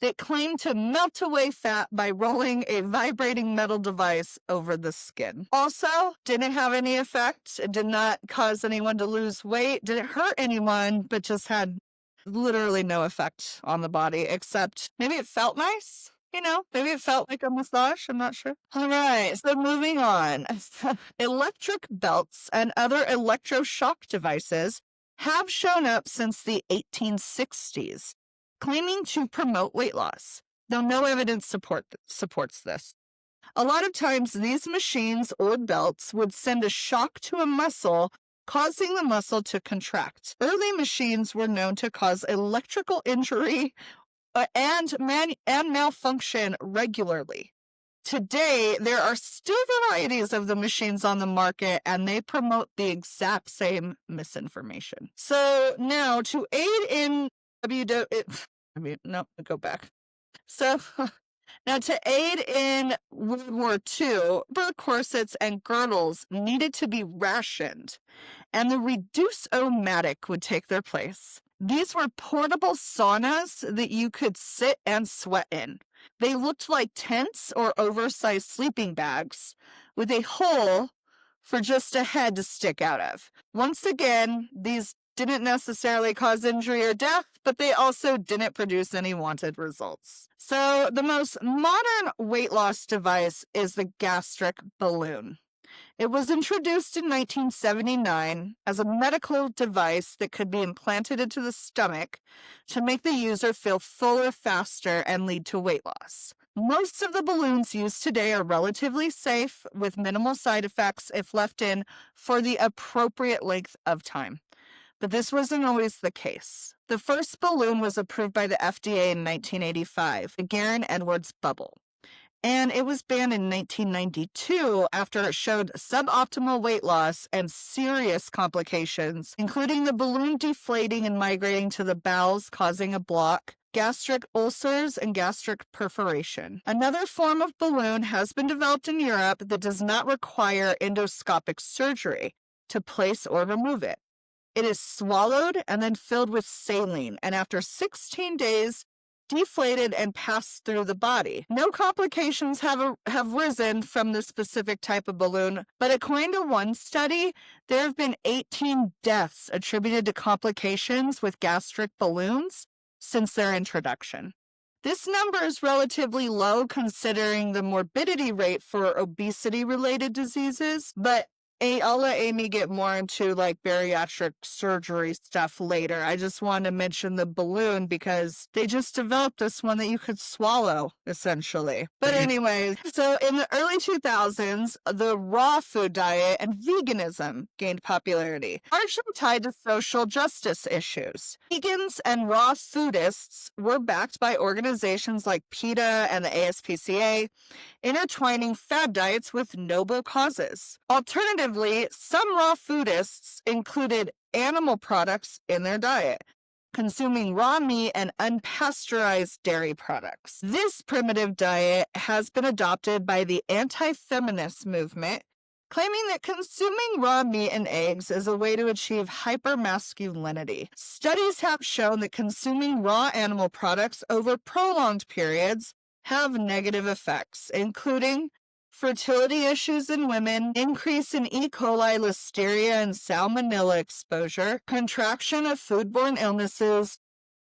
that claimed to melt away fat by rolling a vibrating metal device over the skin. Also, didn't have any effect. It did not cause anyone to lose weight, didn't hurt anyone, but just had literally no effect on the body except maybe it felt nice. Maybe it felt like a massage. I'm not sure. All right. So moving on. Electric belts and other electroshock devices have shown up since the 1860s, claiming to promote weight loss, though no evidence supports this. A lot of times, these machines or belts would send a shock to a muscle, causing the muscle to contract. Early machines were known to cause electrical injury and malfunction regularly. Today, there are still varieties of the machines on the market, and they promote the exact same misinformation. So now, to aid in no, go back. So now, to aid in World War II, rubber corsets and girdles needed to be rationed, and the reduce-o-matic would take their place. These were portable saunas that you could sit and sweat in. They looked like tents or oversized sleeping bags with a hole for just a head to stick out of. Once again, these didn't necessarily cause injury or death, but they also didn't produce any wanted results. So the most modern weight loss device is the gastric balloon. It was introduced in 1979 as a medical device that could be implanted into the stomach to make the user feel fuller faster and lead to weight loss. Most of the balloons used today are relatively safe with minimal side effects if left in for the appropriate length of time. But this wasn't always the case. The first balloon was approved by the FDA in 1985, the Garen Edwards bubble. And it was banned in 1992 after it showed suboptimal weight loss and serious complications, including the balloon deflating and migrating to the bowels, causing a block, gastric ulcers, and gastric perforation. Another form of balloon has been developed in Europe that does not require endoscopic surgery to place or remove it. It is swallowed and then filled with saline, and after 16 days, deflated and passed through the body. No complications have risen from this specific type of balloon, but according to one study, there have been 18 deaths attributed to complications with gastric balloons since their introduction. This number is relatively low considering the morbidity rate for obesity-related diseases, but I'll let Amy get more into like bariatric surgery stuff later. I just wanted to mention the balloon because they just developed this one that you could swallow, essentially. But anyway, so in the early 2000s, the raw food diet and veganism gained popularity, largely tied to social justice issues. Vegans and raw foodists were backed by organizations like PETA and the ASPCA, intertwining fad diets with noble causes. Alternatively, some raw foodists included animal products in their diet, consuming raw meat and unpasteurized dairy products. This primitive diet has been adopted by the anti-feminist movement, claiming that consuming raw meat and eggs is a way to achieve hypermasculinity. Studies have shown that consuming raw animal products over prolonged periods have negative effects, including fertility issues in women, increase in E. coli, listeria, and salmonella exposure, contraction of foodborne illnesses,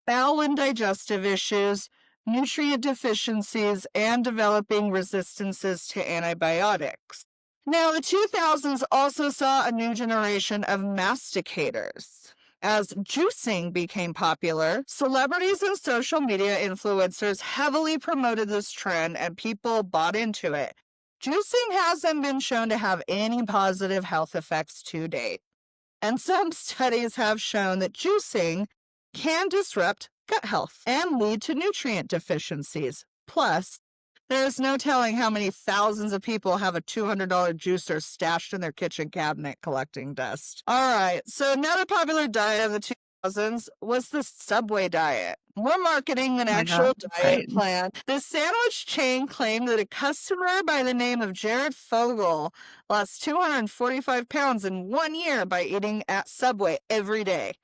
bowel and digestive issues, nutrient deficiencies, and developing resistances to antibiotics. Now, the 2000s also saw a new generation of masticators. As juicing became popular, celebrities and social media influencers heavily promoted this trend and people bought into it. Juicing hasn't been shown to have any positive health effects to date. And some studies have shown that juicing can disrupt gut health and lead to nutrient deficiencies. Plus, there's no telling how many thousands of people have a $200 juicer stashed in their kitchen cabinet collecting dust. All right, so another popular diet of the 2000s was the Subway diet. More marketing than Oh my actual God, diet right. plan. The sandwich chain claimed that a customer by the name of Jared Fogle lost 245 pounds in 1 year by eating at Subway every day.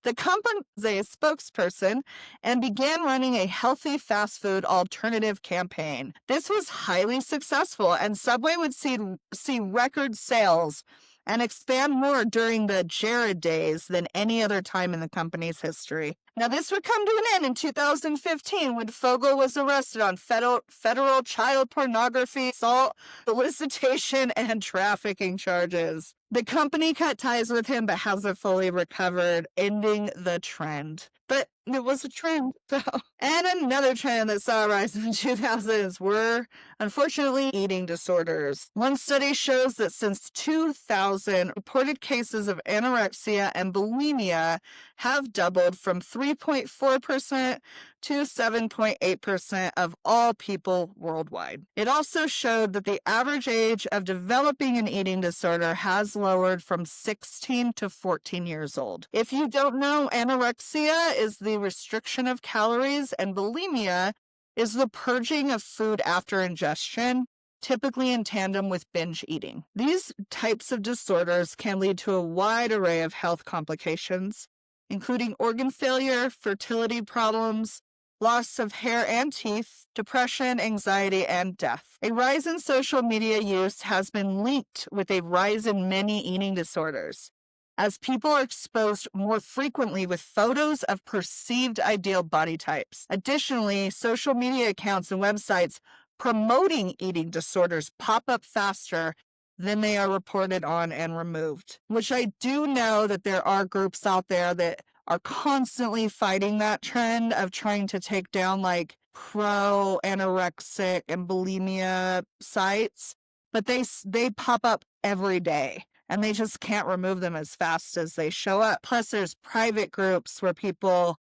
The company was a spokesperson and began running a healthy fast food alternative campaign. This was highly successful, and Subway would see record sales and expand more during the Jared days than any other time in the company's history. Now, this would come to an end in 2015 when Fogle was arrested on federal child pornography, assault, solicitation, and trafficking charges. The company cut ties with him but hasn't fully recovered, ending the trend. but it was a trend. So, and another trend that saw a rise in the 2000s were, unfortunately, eating disorders. One study shows that since 2000, reported cases of anorexia and bulimia have doubled from 3.4% to 7.8% of all people worldwide. It also showed that the average age of developing an eating disorder has lowered from 16 to 14 years old. If you don't know, anorexia is the restriction of calories, and bulimia is the purging of food after ingestion, typically in tandem with binge eating. These types of disorders can lead to a wide array of health complications, including organ failure, fertility problems, loss of hair and teeth, depression, anxiety, and death. A rise in social media use has been linked with a rise in many eating disorders, as people are exposed more frequently with photos of perceived ideal body types. Additionally, social media accounts and websites promoting eating disorders pop up faster than they are reported on and removed, which I do know that there are groups out there that are constantly fighting that trend of trying to take down like pro anorexic and bulimia sites, but they pop up every day and they just can't remove them as fast as they show up. Plus, there's private groups where people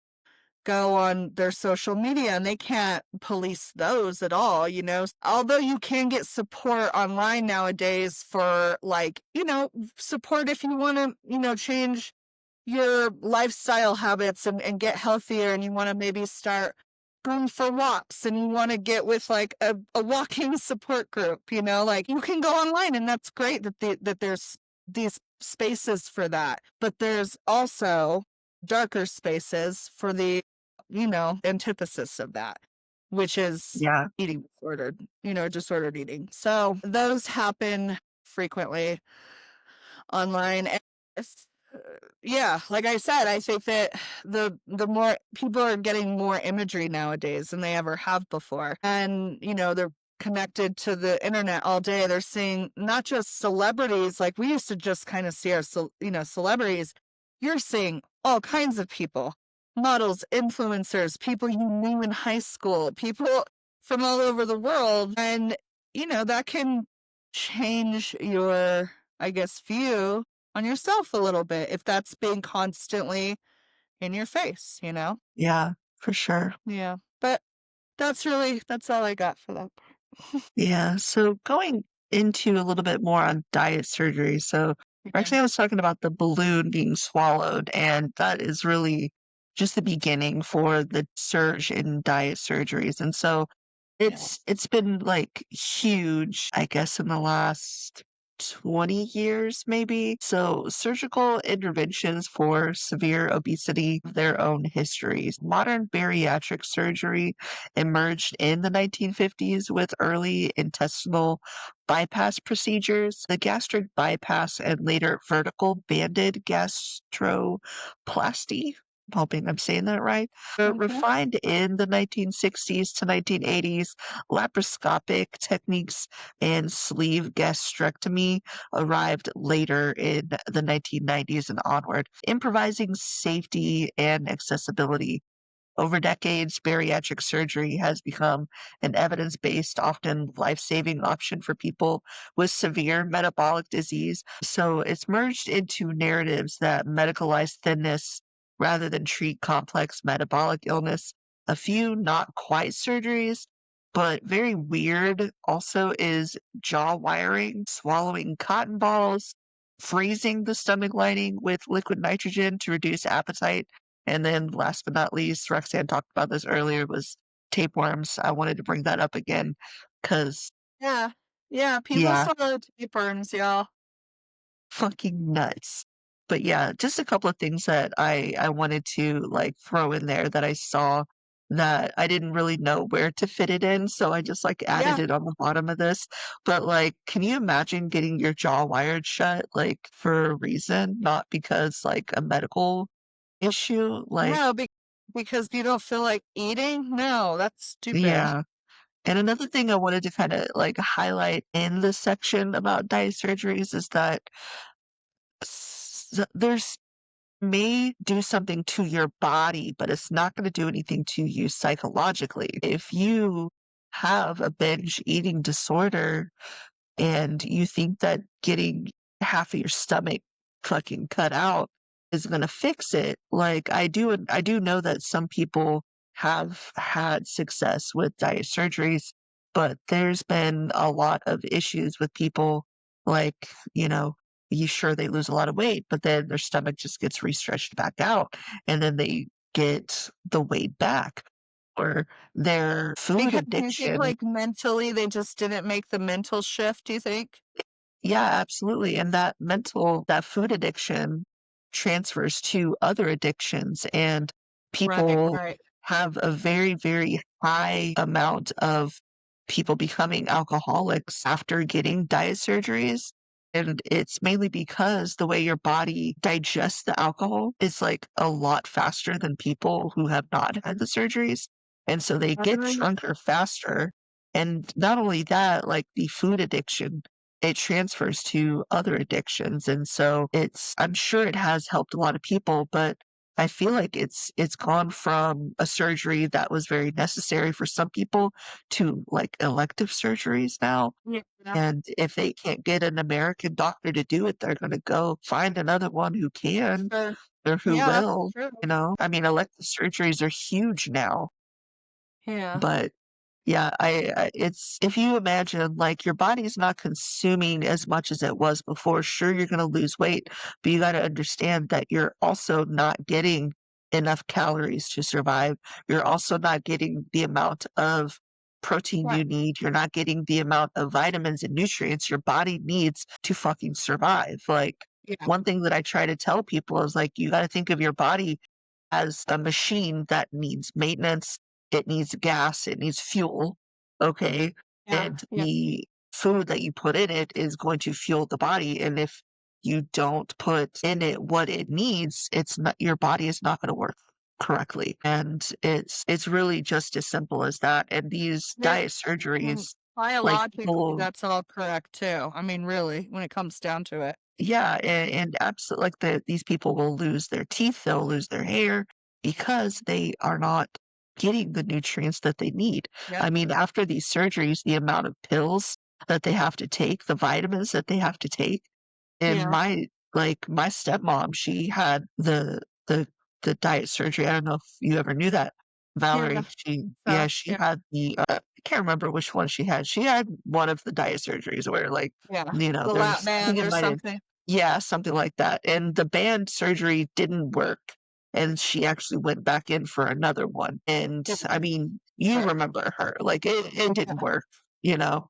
go on their social media and they can't police those at all, you know. Although you can get support online nowadays for like, you know, support if you want to, you know, change your lifestyle habits and get healthier, and you want to maybe start going for walks, and you want to get with like a walking support group, you know, like you can go online, and that's great that that there's these spaces for that. But there's also darker spaces for the, you know, antithesis of that, which is Yeah. eating disordered, you know, disordered eating. So those happen frequently online. And yeah, like I said, I think that the more people are getting more imagery nowadays than they ever have before. And, you know, they're connected to the internet all day. They're seeing not just celebrities, like we used to just kind of see our, you know, celebrities. You're seeing all kinds of people, models, influencers, people you knew in high school, people from all over the world. And, you know, that can change your, I guess, view on yourself a little bit if that's being constantly in your face, you know? Yeah, for sure. Yeah. But that's all I got for that part. Yeah, so going into a little bit more on diet surgery. So, Yeah. actually, I was talking about the balloon being swallowed, and that is really just the beginning for the surge in diet surgeries. And so Yeah. it's been, like, huge, I guess, in the last 20 years, maybe. So, surgical interventions for severe obesity have their own histories. Modern bariatric surgery emerged in the 1950s with early intestinal bypass procedures, the gastric bypass, and later vertical banded gastroplasty. I'm hoping I'm saying that right. Okay. Refined in the 1960s to 1980s, laparoscopic techniques and sleeve gastrectomy arrived later in the 1990s and onward, improvising safety and accessibility. Over decades, bariatric surgery has become an evidence based, often life saving option for people with severe metabolic disease. So it's merged into narratives that medicalize thinness rather than treat complex metabolic illness. A few not quite surgeries, but very weird also is jaw wiring, swallowing cotton balls, freezing the stomach lining with liquid nitrogen to reduce appetite, and then last but not least, Roxanne talked about this earlier, was tapeworms. I wanted to bring that up again because, Yeah. Yeah. People yeah, swallow tapeworms, y'all. fucking nuts. But yeah, just a couple of things that I wanted to, like, throw in there that I saw that I didn't really know where to fit it in, so I just, like, added Yeah. it on the bottom of this. But, like, can you imagine getting your jaw wired shut, like, for a reason, not because, like, a medical issue? Like, No, because you don't feel like eating? No, that's stupid. yeah. And another thing I wanted to kinda, like, highlight in this section about diet surgeries is that there's may do something to your body, but it's not going to do anything to you psychologically. If you have a binge eating disorder and you think that getting half of your stomach fucking cut out is gonna fix it, like, I do know that some people have had success with diet surgeries, but there's been a lot of issues with people, like, you sure they lose a lot of weight, but then their stomach just gets re-stretched back out, and then they get the weight back, or their food Because do you think, addiction. like, mentally they just didn't make the mental shift, do you think? Yeah, absolutely, and that food addiction transfers to other addictions, and Right, people right. have a very, very high amount of people becoming alcoholics after getting diet surgeries, and it's mainly because the way your body digests the alcohol is, like, a lot faster than people who have not had the surgeries, and so they get Right. drunker faster, and not only that, like, the food addiction, it transfers to other addictions, and so I'm sure it has helped a lot of people, but I feel like it's gone from a surgery that was very necessary for some people to, like, elective surgeries now, Yeah, and if they can't get an American doctor to do it, they're gonna go find another one who can sure. or who Yeah, that's will, true. you know? I mean, elective surgeries are huge now, Yeah. but yeah, I it's if you imagine, like, your body's not consuming as much as it was before, sure, you're gonna lose weight, but you gotta understand that you're also not getting enough calories to survive. You're also not getting the amount of protein Right. you need. You're not getting the amount of vitamins and nutrients your body needs to fucking survive. Like, Yeah. one thing that I try to tell people is, like, you gotta think of your body as a machine that needs maintenance, it needs gas, it needs fuel, okay? Yeah, And yeah. the food that you put in it is going to fuel the body, and if you don't put in it what it needs, it's not your body is not gonna work correctly, and it's really just as simple as that, and these Yeah, diet and surgeries, like, biologically, people. that's all correct too. I mean, really, when it comes down to it. Yeah, and absolutely, like, these people will lose their teeth, they'll lose their hair because they are not getting the nutrients that they need. Yep. I mean, after these surgeries, the amount of pills that they have to take, the vitamins that they have to take, and Yeah. my stepmom, she had the diet surgery. I don't know if you ever knew that, Yeah. Valerie. Yeah, So, she yeah, had I can't remember which one she had. She had one of the diet surgeries where, like, yeah. The lap there's I think band it or might have. something. Yeah, something like that, and the band surgery didn't work, and she actually went back in for another one, and, Yep. I mean, you Right. remember her, like, it didn't Yeah. work, you know?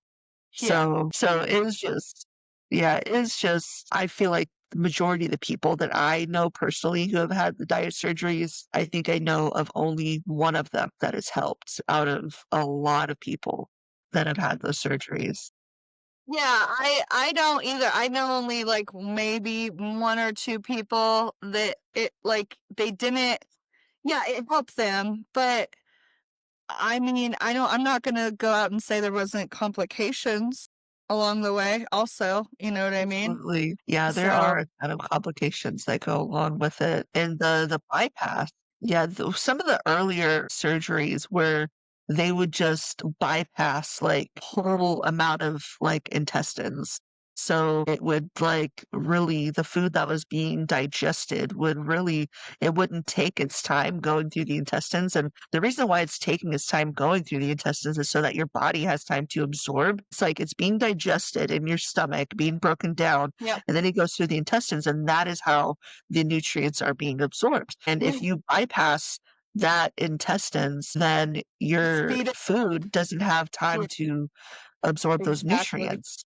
Yeah. So it was just yeah, it's just I feel like the majority of the people that I know personally who have had the diet surgeries, I think I know of only one of them that has helped out of a lot of people that have had those surgeries. Yeah, I don't either. I know only, like, maybe 1 or 2 people that it like, they didn't yeah, it helped them, but, I mean, I'm not gonna go out and say there wasn't complications along the way also, you know what I mean? Absolutely. Yeah, there are So a ton of complications that go along with it, and the bypass, yeah, some of the earlier surgeries where they would just bypass, like, whole amount of, like, intestines. So, it would, like, really the food that was being digested would really it wouldn't take its time going through the intestines, and the reason why it's taking its time going through the intestines is so that your body has time to absorb. It's like it's being digested in your stomach, being broken down, yep. and then it goes through the intestines, and that is how the nutrients are being absorbed. And if Yeah. you bypass that intestines, then your Speed it food doesn't have time yeah, to absorb those exactly. nutrients.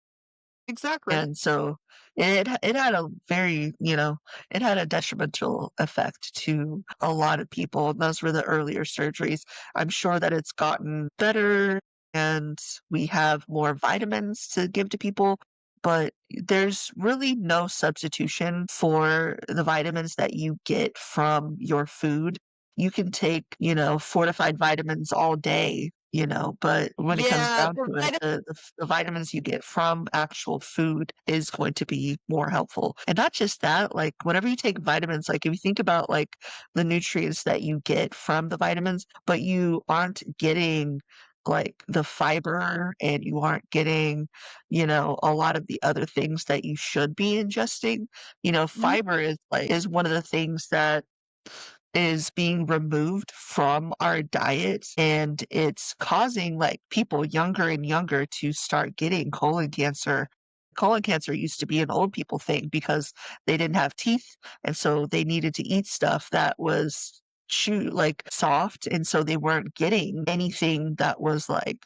Exactly. And so it had a very, it had a detrimental effect to a lot of people, and those were the earlier surgeries. I'm sure that it's gotten better and we have more vitamins to give to people, but there's really no substitution for the vitamins that you get from your food. You can take, fortified vitamins all day but when it comes Yeah, down to it, the vitamins you get from actual food is going to be more helpful. And not just that, like, whenever you take vitamins, like, if you think about, like, the nutrients that you get from the vitamins, but you aren't getting, like, the fiber and you aren't getting, a lot of the other things that you should be ingesting, mhm, fiber is one of the things that is being removed from our diet, and it's causing, like, people younger and younger to start getting colon cancer. Colon cancer used to be an old people thing because they didn't have teeth, and so they needed to eat stuff that was like, soft, and so they weren't getting anything that was, like,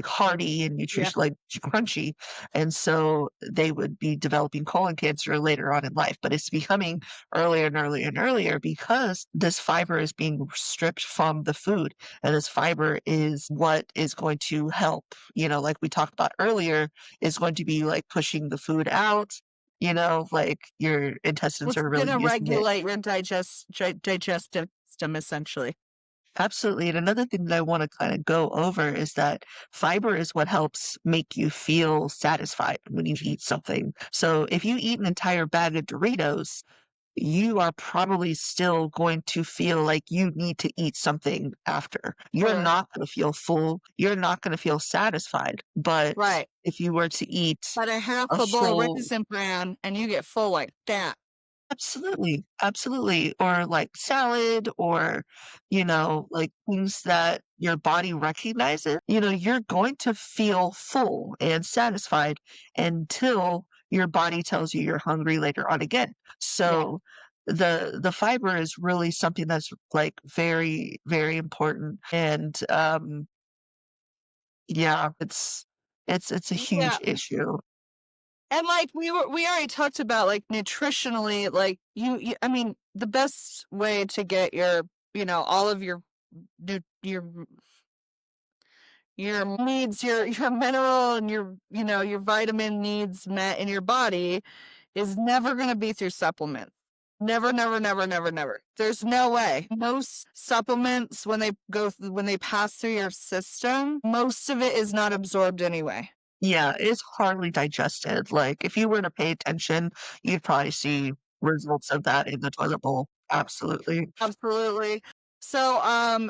hearty and yeah. nutrition like, crunchy, and so they would be developing colon cancer later on in life, but it's becoming earlier and earlier and earlier because this fiber is being stripped from the food. And this fiber is what is going to help, like we talked about earlier, is going to be like pushing the food out, like your intestines It's are really gonna using it. regulate your digestive system, essentially. Absolutely. And another thing that I want to kind of go over is that fiber is what helps make you feel satisfied when you eat something. So if you eat an entire bag of Doritos, you are probably still going to feel like you need to eat something after. You're Sure. not going to feel full. You're not going to feel satisfied. But Right. if you were to eat But a half a a bowl of full Raisin Bran and you get full like that. absolutely, absolutely, or like salad or, like things that your body recognizes, you're going to feel full and satisfied until your body tells you you're hungry later on again. Yeah. So the fiber is really something that's like very, very important. And yeah, it's a Yeah. huge issue. And like we already talked about like nutritionally, like I mean, the best way to get all of your needs, your mineral and your vitamin needs met in your body is never going to be through supplements. Never, never, never, never, never. There's no way. Most supplements, when they pass through your system, most of it is not absorbed anyway. Yeah, it's hardly digested. Like, if you were to pay attention, you'd probably see results of that in the toilet bowl. Absolutely. Absolutely. So,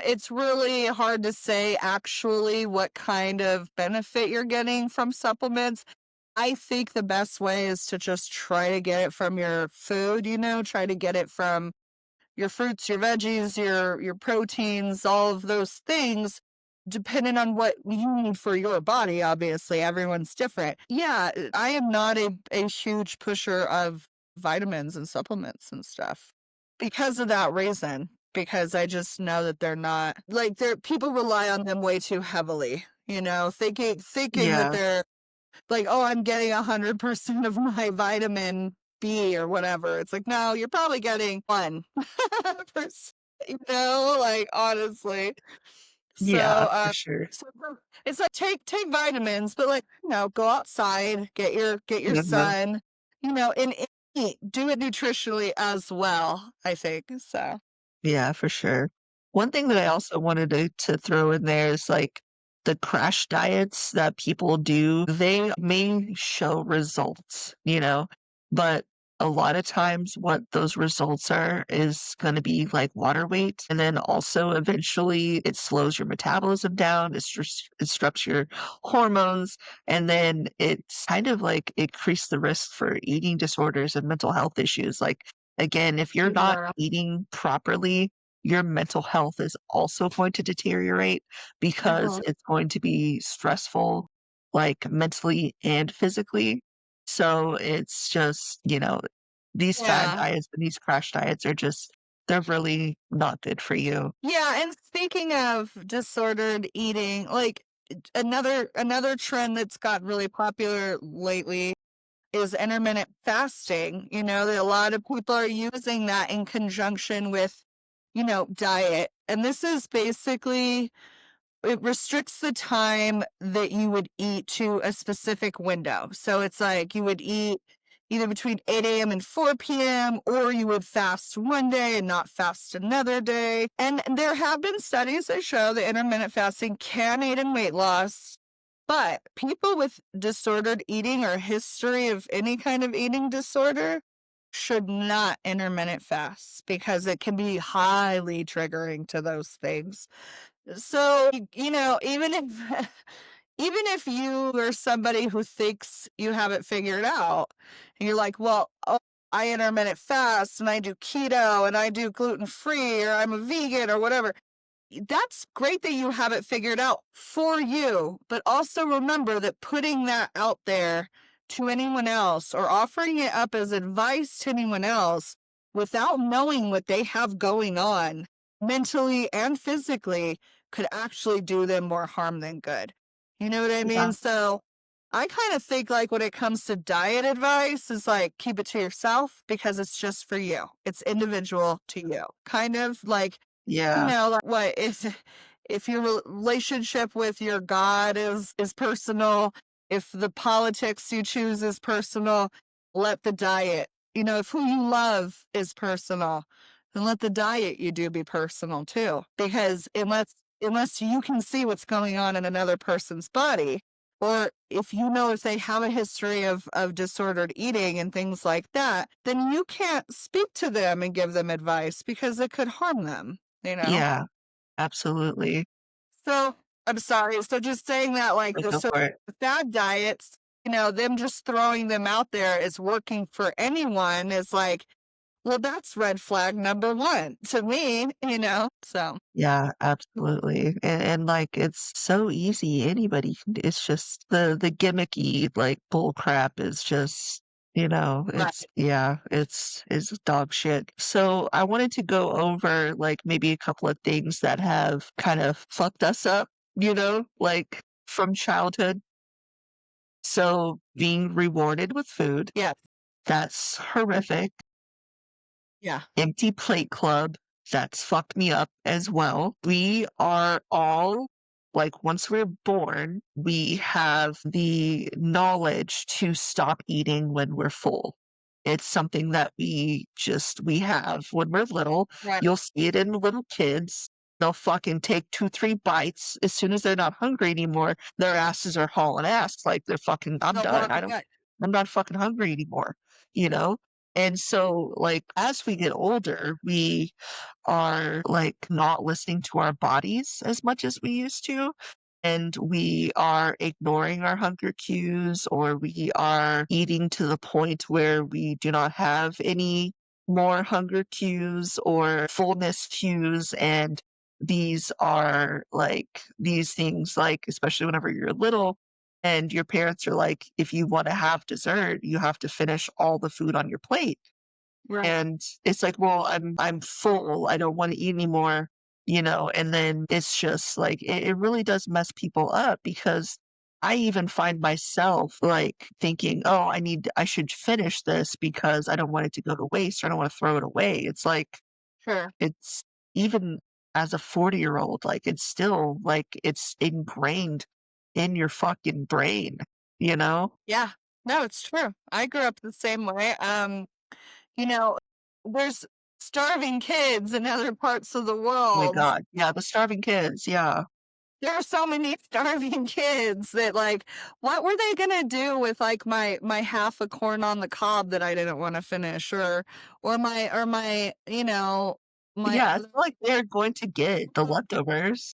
it's really hard to say actually what kind of benefit you're getting from supplements. I think the best way is to just try to get it from your food, try to get it from your fruits, your veggies, your proteins, all of those things, depending on what you need for your body. Obviously, everyone's different. Yeah, I am not a huge pusher of vitamins and supplements and stuff because of that reason. Because I just know that they're not like they're people rely on them way too heavily, thinking that Yeah. they're like, "Oh, I'm getting 100% of my vitamin B or whatever." It's like, "No, you're probably getting 1%." Like, honestly. Yeah, So, for sure. so it's like take vitamins, but, like, go outside, get your Uh-huh. sun, and eat. Do it nutritionally as well, I think, so. Yeah, for sure. One thing that I also wanted to throw in there is like the crash diets that people do, they may show results, but a lot of times what those results are is going to be like water weight. And then also eventually it slows your metabolism down, it disrupts your hormones, and then it's kind of like increase the risk for eating disorders and mental health issues. Like, again, if you're not Yeah. eating properly, your mental health is also going to deteriorate because Mhm. it's going to be stressful, like, mentally and physically. So it's just, these fad Yeah. diets and these crash diets are just they're really not good for you. Yeah, and speaking of disordered eating, like, another trend that's got really popular lately is intermittent fasting. That a lot of people are using that in conjunction with, diet. And this is basically it restricts the time that you would eat to a specific window. So it's like you would eat either between 8 a.m. and 4 p.m., or you would fast one day and not fast another day. And there have been studies that show that intermittent fasting can aid in weight loss. But people with disordered eating or history of any kind of eating disorder should not intermittent fast because it can be highly triggering to those things. So, even if even if you are somebody who thinks you have it figured out, and you're like, "Well, oh, I intermittent fast and I do keto and I do gluten free or I'm a vegan or whatever." That's great that you have it figured out for you, but also remember that putting that out there to anyone else or offering it up as advice to anyone else without knowing what they have going on mentally and physically could actually do them more harm than good. You know what I Yeah, mean? So I kind of think like when it comes to diet advice is like keep it to yourself because it's just for you. It's individual to you. Kind of like yeah, like what if your relationship with your God is personal, if the politics you choose is personal, let the diet. If who you love is personal, then let the diet you do be personal too. Because unless you can see what's going on in another person's body, or if you know if they have a history of disordered eating and things like that, then you can't speak to them and give them advice because it could harm them, you know? yeah, absolutely. So, I'm sorry. So just saying that like Go for it. the fad diets, them just throwing them out there is working for anyone is like, well, that's red flag number one to me, So Yeah, absolutely, and, like, it's so easy, anybody can it's just the gimmicky, like, bull crap is just, it's right. yeah, it's dog shit. So, I wanted to go over, like, maybe a couple of things that have kind of fucked us up, like, from childhood. So, being rewarded with food, Yeah. that's horrific. Yeah. Empty plate club, that's fucked me up as well. We are all like, once we're born, we have the knowledge to stop eating when we're full. It's something that we have when we're little. Right. You'll see it in little kids. They'll fucking take 2, 3 bites. As soon as they're not hungry anymore, their asses are hauling ass like they're fucking, "I'm No done. more. Yeah. I'm not fucking hungry anymore," you know? And so, like, as we get older, we are, like, not listening to our bodies as much as we used to, and we are ignoring our hunger cues, or we are eating to the point where we do not have any more hunger cues or fullness cues, and these things, like, especially whenever you're little and your parents are like, "If you wanna have dessert, you have to finish all the food on your plate." Right. And it's like, "Well, I'm full, I don't wanna eat anymore," and then it's just like it really does mess people up because I even find myself, like, thinking, "Oh, I should finish this because I don't want it to go to waste, or I don't wanna throw it away." It's like, Sure. it's even as a 40-year-old, like, it's still, like, it's ingrained in your fucking brain, you know? Yeah. No, it's true. I grew up the same way. You know, there's starving kids in other parts of the Oh my world. god. Yeah, the starving kids, yeah. There are so many starving kids that like, what were they gonna do with like my half a corn on the cob that I didn't want to finish, or my my Yeah, it's other. not like they're going to get the leftovers.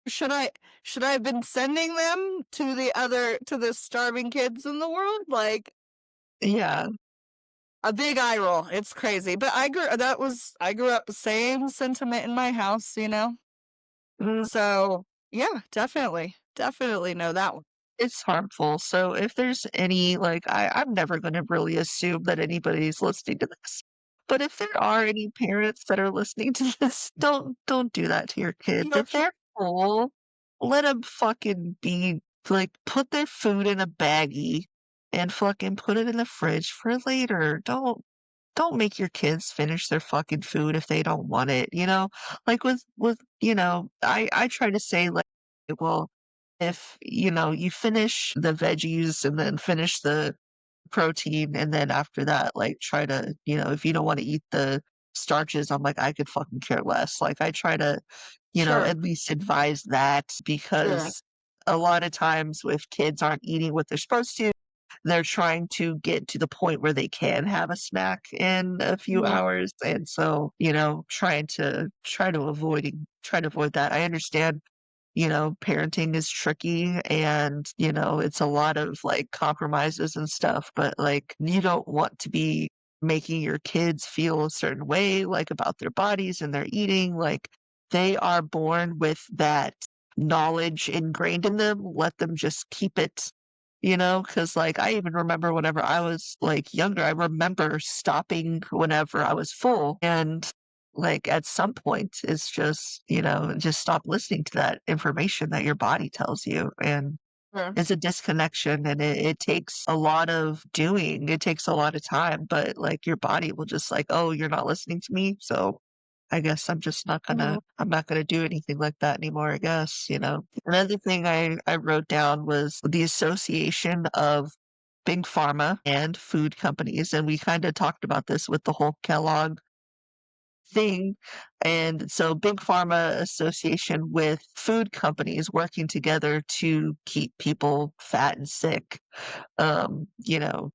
Should I have been sending them to the starving kids in the world? Like Yeah. a big eye roll. It's crazy. But I grew up the same sentiment in my house. Mm, So yeah, definitely. Definitely know that one. it's harmful, so if there's any like, I'm never gonna really assume that anybody's listening to this, but if there are any parents that are listening to this, don't do that to your kids. No, If they're full, let them fucking be like, put their food in a baggie and fucking put it in the fridge for later. Don't make your kids finish their fucking food if they don't want it, you know? Like I try to say, like, well, if, you finish the veggies and then finish the protein, and then after that, like, try to, if you don't wanna eat the starches, I'm like, I could fucking care less. Like, I try to, Sure, at least advise that sure. because a lot of times if kids aren't eating what they're supposed to, they're trying to get to the point where they can have a snack in a few Mhm, hours, and so, try to avoid that. I understand, parenting is tricky and, it's a lot of, like, compromises and stuff, but, like, you don't want to be making your kids feel a certain way, like, about their bodies and their eating, like, they are born with that knowledge ingrained in them, let them just keep it, because like, I even remember whenever I was, like, younger, I remember stopping whenever I was full, and like, at some point, it's just, just stop listening to that information that your body tells you, and sure. it's a disconnection, and it takes a lot of doing, it takes a lot of time, but, like, your body will just like, "Oh, you're not listening to me, so I guess Mhm. I'm not gonna do anything like that anymore, I guess," you know? Another thing I wrote down was the association of big pharma and food companies, and we kinda talked about this with the whole Kellogg thing. And so big pharma association with food companies working together to keep people fat and sick. You know,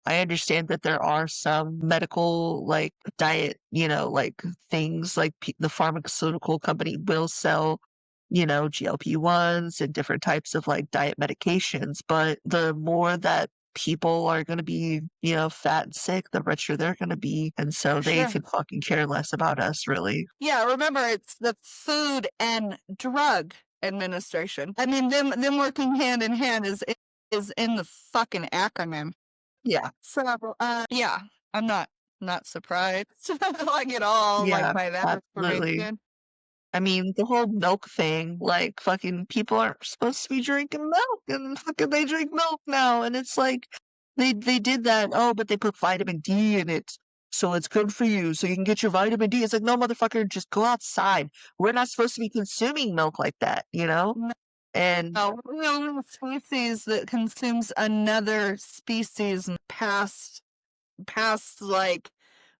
I understand that there are some medical, like, diet, like, things like the pharmaceutical company will sell, GLP-1s and different types of, like, diet medications, but the more that people are gonna be, fat and sick, the richer they're gonna be, and so they Sure. could fucking care less about us, really. Yeah, remember it's the Food and Drug Administration. I mean, them working hand in hand is in the fucking acronym. Yeah, So, yeah, I'm not surprised, like, at all, like, yeah, by that absolutely. information. I mean, the whole milk thing, like, fucking people aren't supposed to be drinking milk, and fucking they drink milk now, and it's like, they did that, "Oh, but they put vitamin D in it, so it's good for you, so you can get your vitamin D." It's like, "No, motherfucker, just go outside. We're not supposed to be consuming milk like that," you know? And No, we're the only species that consumes another species past, like,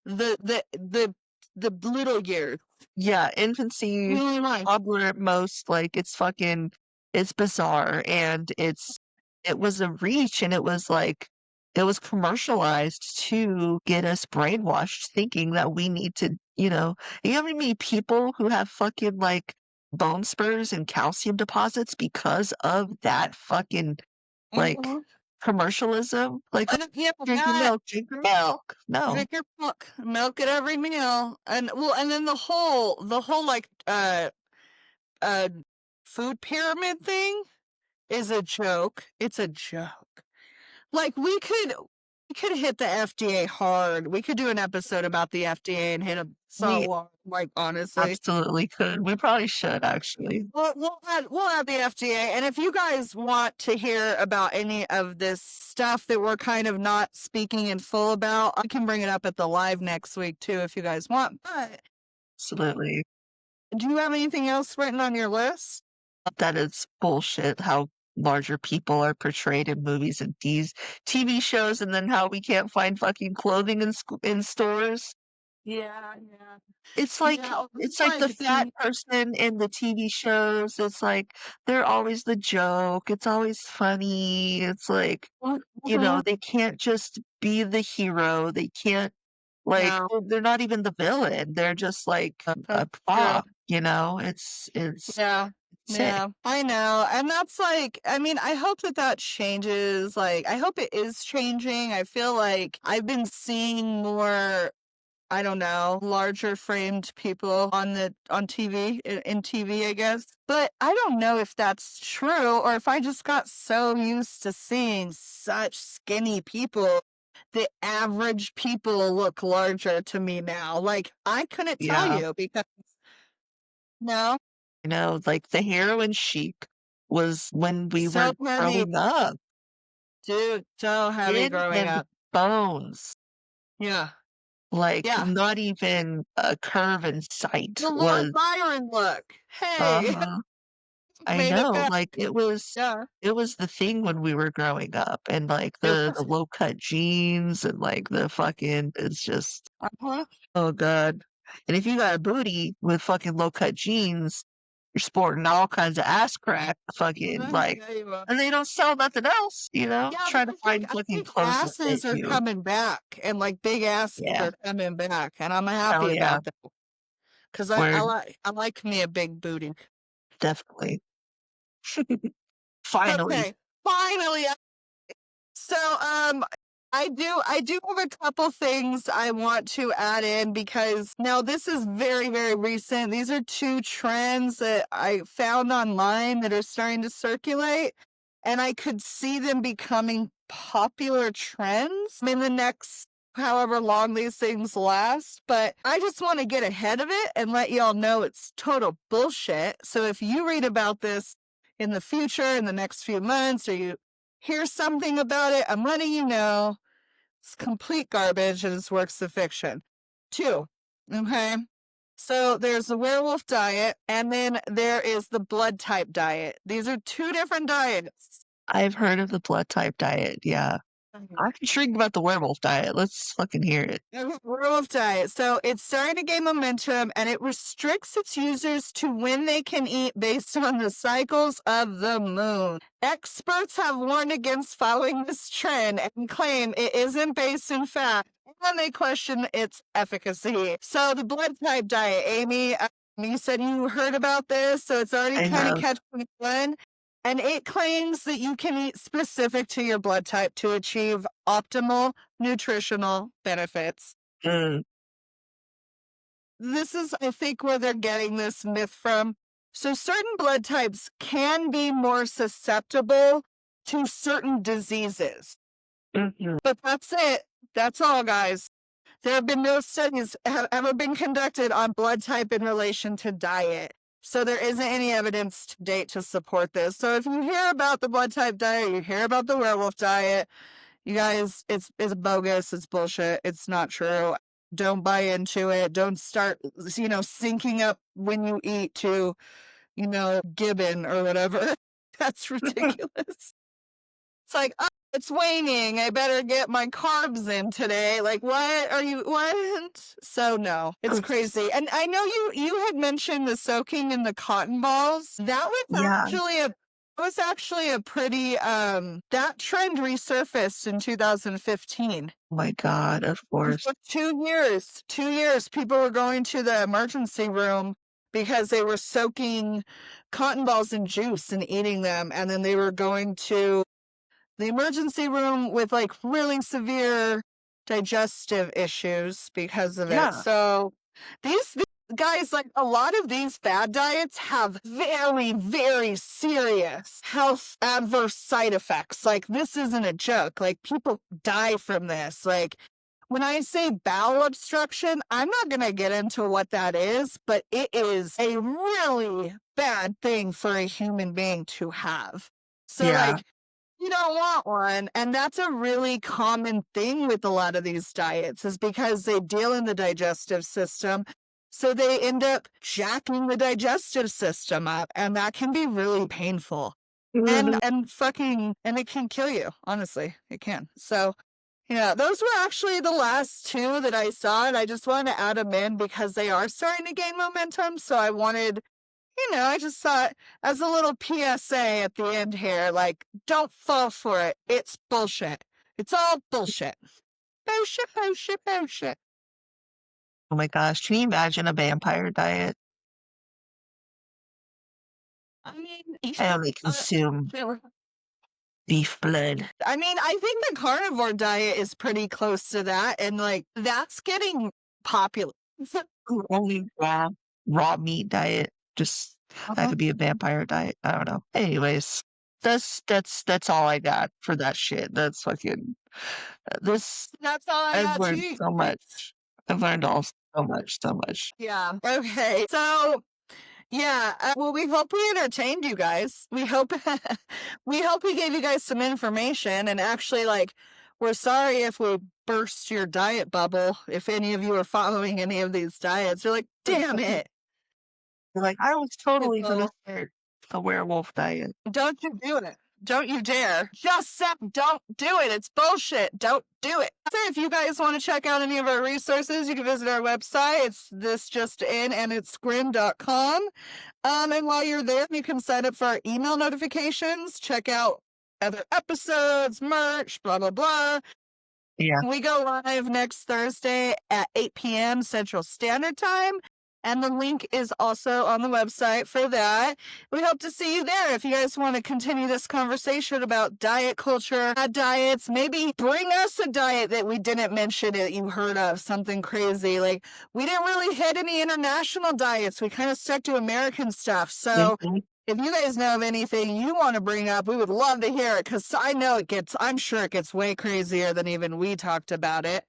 the the the the little years. yeah, We infancy, only life. toddler at most, like, it's bizarre, and it was a reach, and it was commercialized to get us brainwashed thinking that we need to, you know how many people who have fucking, like, bone spurs and calcium deposits because of that fucking, like, Mhm. commercialism? Like, "Oh, And yeah, drink your that milk, drink your milk." No. drink your milk at every meal, and well, and then the whole like uh food pyramid thing is a joke. It's a joke. Like we could hit the FDA hard. We could do an episode about the FDA and hit them We so hard, like honestly. absolutely could. We probably should, actually. We'll add the FDA, and if you guys want to hear about any of this stuff that we're kind of not speaking in full about, I can bring it up at the live next week too if you guys want. But Absolutely. do you have anything else written on your list? That is bullshit how larger people are portrayed in movies and these TV shows, and then how we can't find fucking clothing in stores. Yeah, yeah. It's like Yeah, it's like the like fat person in the TV shows, it's like, they're always the joke, it's always funny, it's like, mhm, they can't just be the hero, they can't, like, no, they're not even the villain, they're just like a that's true. prop, it's Yeah. sick. Yeah, I know. And that's like, I mean, I hope that that changes. Like, I hope it is changing. I feel like I've been seeing more, I don't know, larger framed people on TV, in TV, I guess. But I don't know if that's true or if I just got so used to seeing such skinny people. The average people look larger to me now. Like, I couldn't tell Yeah. you because no, Like, the heroin chic was when we so were heavy. growing up, Dude, so heavy skin growing and up. bones, Yeah, like, yeah. not even a curve in sight The Lord was Byron look. Hey, uh-huh. I Made it know, back. like, Yeah. it was the thing when we were growing up, and, like, It the was. low cut jeans and, like, the fucking it's just Uh-huh. oh god. And if you got a booty with fucking low cut jeans, you're sporting all kinds of ass crack, fucking, like Yeah, you are. and they don't sell nothing else, you know? Yeah, but Try to find I fucking think clothes that fit asses are you. coming back, and, like, big asses Yeah. are coming back, and I'm Hell happy yeah. about that, 'cause Word. I like me a big booty. Definitely. Finally. Okay, finally. So, I do have a couple things I want to add in because now this is very, very recent. These are two trends that I found online that are starting to circulate, and I could see them becoming popular trends in the next however long these things last. But I just want to get ahead of it and let y'all know it's total bullshit. So if you read about this in the future, in the next few months, or you hear something about it, I'm letting you know it's complete garbage and it's works of fiction. Two, okay? So there's the werewolf diet, and then there is the blood type diet. These are two different diets. I've heard of the blood type diet, yeah. I'm intrigued about the werewolf diet. Let's fucking hear it. Okay, werewolf diet. So it's starting to gain momentum and it restricts its users to when they can eat based on the cycles of the moon. Experts have warned against following this trend and claim it isn't based in fact, and they question its efficacy. So the blood type diet, Amy, you said you heard about this, so it's already I kind of have catching on. And it claims that you can eat specific to your blood type to achieve optimal nutritional benefits. mm, This is, I think, where they're getting this myth from. So, certain blood types can be more susceptible to certain diseases. mhm. But that's it. That's all, guys. There have been no studies have ever been conducted on blood type in relation to diet. So there isn't any evidence to date to support this. So if you hear about the blood type diet, you hear about the werewolf diet, you guys, it's bogus, it's bullshit, it's not true. Don't buy into it. Don't start, syncing up when you eat to, gibbon or whatever. That's ridiculous. It's like, "Oh, it's waning. I better get my carbs in today." Like, what? So no, it's crazy. And I know you had mentioned the soaking in the cotton balls. Yeah. Was actually a pretty that trend resurfaced in 2015. Oh my god, of And course. for 2 years, people were going to the emergency room because they were soaking cotton balls in juice and eating them. And then they were going to the emergency room with like really severe digestive issues because of it. Yeah, So these guys, like a lot of these fad diets have very, very serious health adverse side effects. Like this isn't a joke. Like people die from this. Like when I say bowel obstruction, I'm not going to get into what that is, but it is a really bad thing for a human being to have. So yeah. like you don't want one. And that's a really common thing with a lot of these diets is because they deal in the digestive system. So they end up jacking the digestive system up. And that can be really painful. Mhm. And it can kill you, honestly. It can. So yeah, those were actually the last two that I saw. And I just wanted to add them in because they are starting to gain momentum. So I wanted I just thought as a little PSA at the end here, like, don't fall for it. It's bullshit. It's all bullshit. Bullshit, bullshit, bullshit. Oh my gosh, can you imagine a vampire diet? I mean, I only consume beef blood. I think the carnivore diet is pretty close to that, and like that's getting popular. Only raw meat diet. Just that Uh-huh. could be a vampire diet. I don't know. Anyways, that's all I got for that shit. That's fucking this That's all I I've got to learned eat. so much. I've learned all so much, so much. Yeah. Okay. So yeah, well, we hope we entertained you guys. We hope we hope we gave you guys some information and actually like we're sorry if we burst your diet bubble. If any of you are following any of these diets, you're like, damn it. Like I was totally gonna People. start. A werewolf diet. Don't you do it. Don't you dare. Just said don't do it. It's bullshit. Don't do it. So if you guys want to check out any of our resources, you can visit our website. It's thisjustin and itsgrim.com. And while you're there, you can sign up for our email notifications, check out other episodes, merch, blah, blah, blah. Yeah. We go live next Thursday at 8 p.m. Central Standard Time. And the link is also on the website for that. We hope to see you there. If you guys want to continue this conversation about diet culture, diets, maybe bring us a diet that we didn't mention that you heard of, something crazy. Like, we didn't really hit any international diets. We kind of stuck to American stuff. So Mhm. if you guys know of anything you want to bring up, we would love to hear it because I'm sure it gets way crazier than even we talked about it.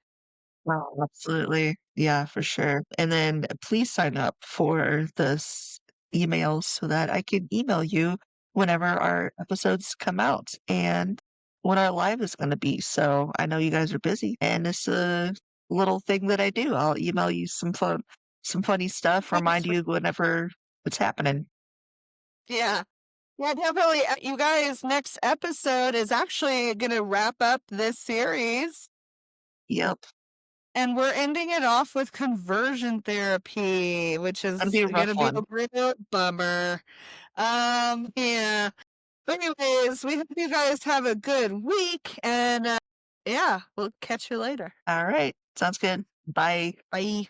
Oh, absolutely. Yeah, for sure. And then please sign up for this email so that I can email you whenever our episodes come out and what our live is going to be. So I know you guys are busy and it's a little thing that I do. I'll email you some funny stuff, remind you whenever it's happening. Yeah. Yeah, definitely. You guys, next episode is actually going to wrap up this series. Yep. And we're ending it off with conversion therapy, which Gonna is be a going rough to be a one. real bummer. Yeah. But anyways, we hope you guys have a good week. And yeah, we'll catch you later. All right. Sounds good. Bye. Bye.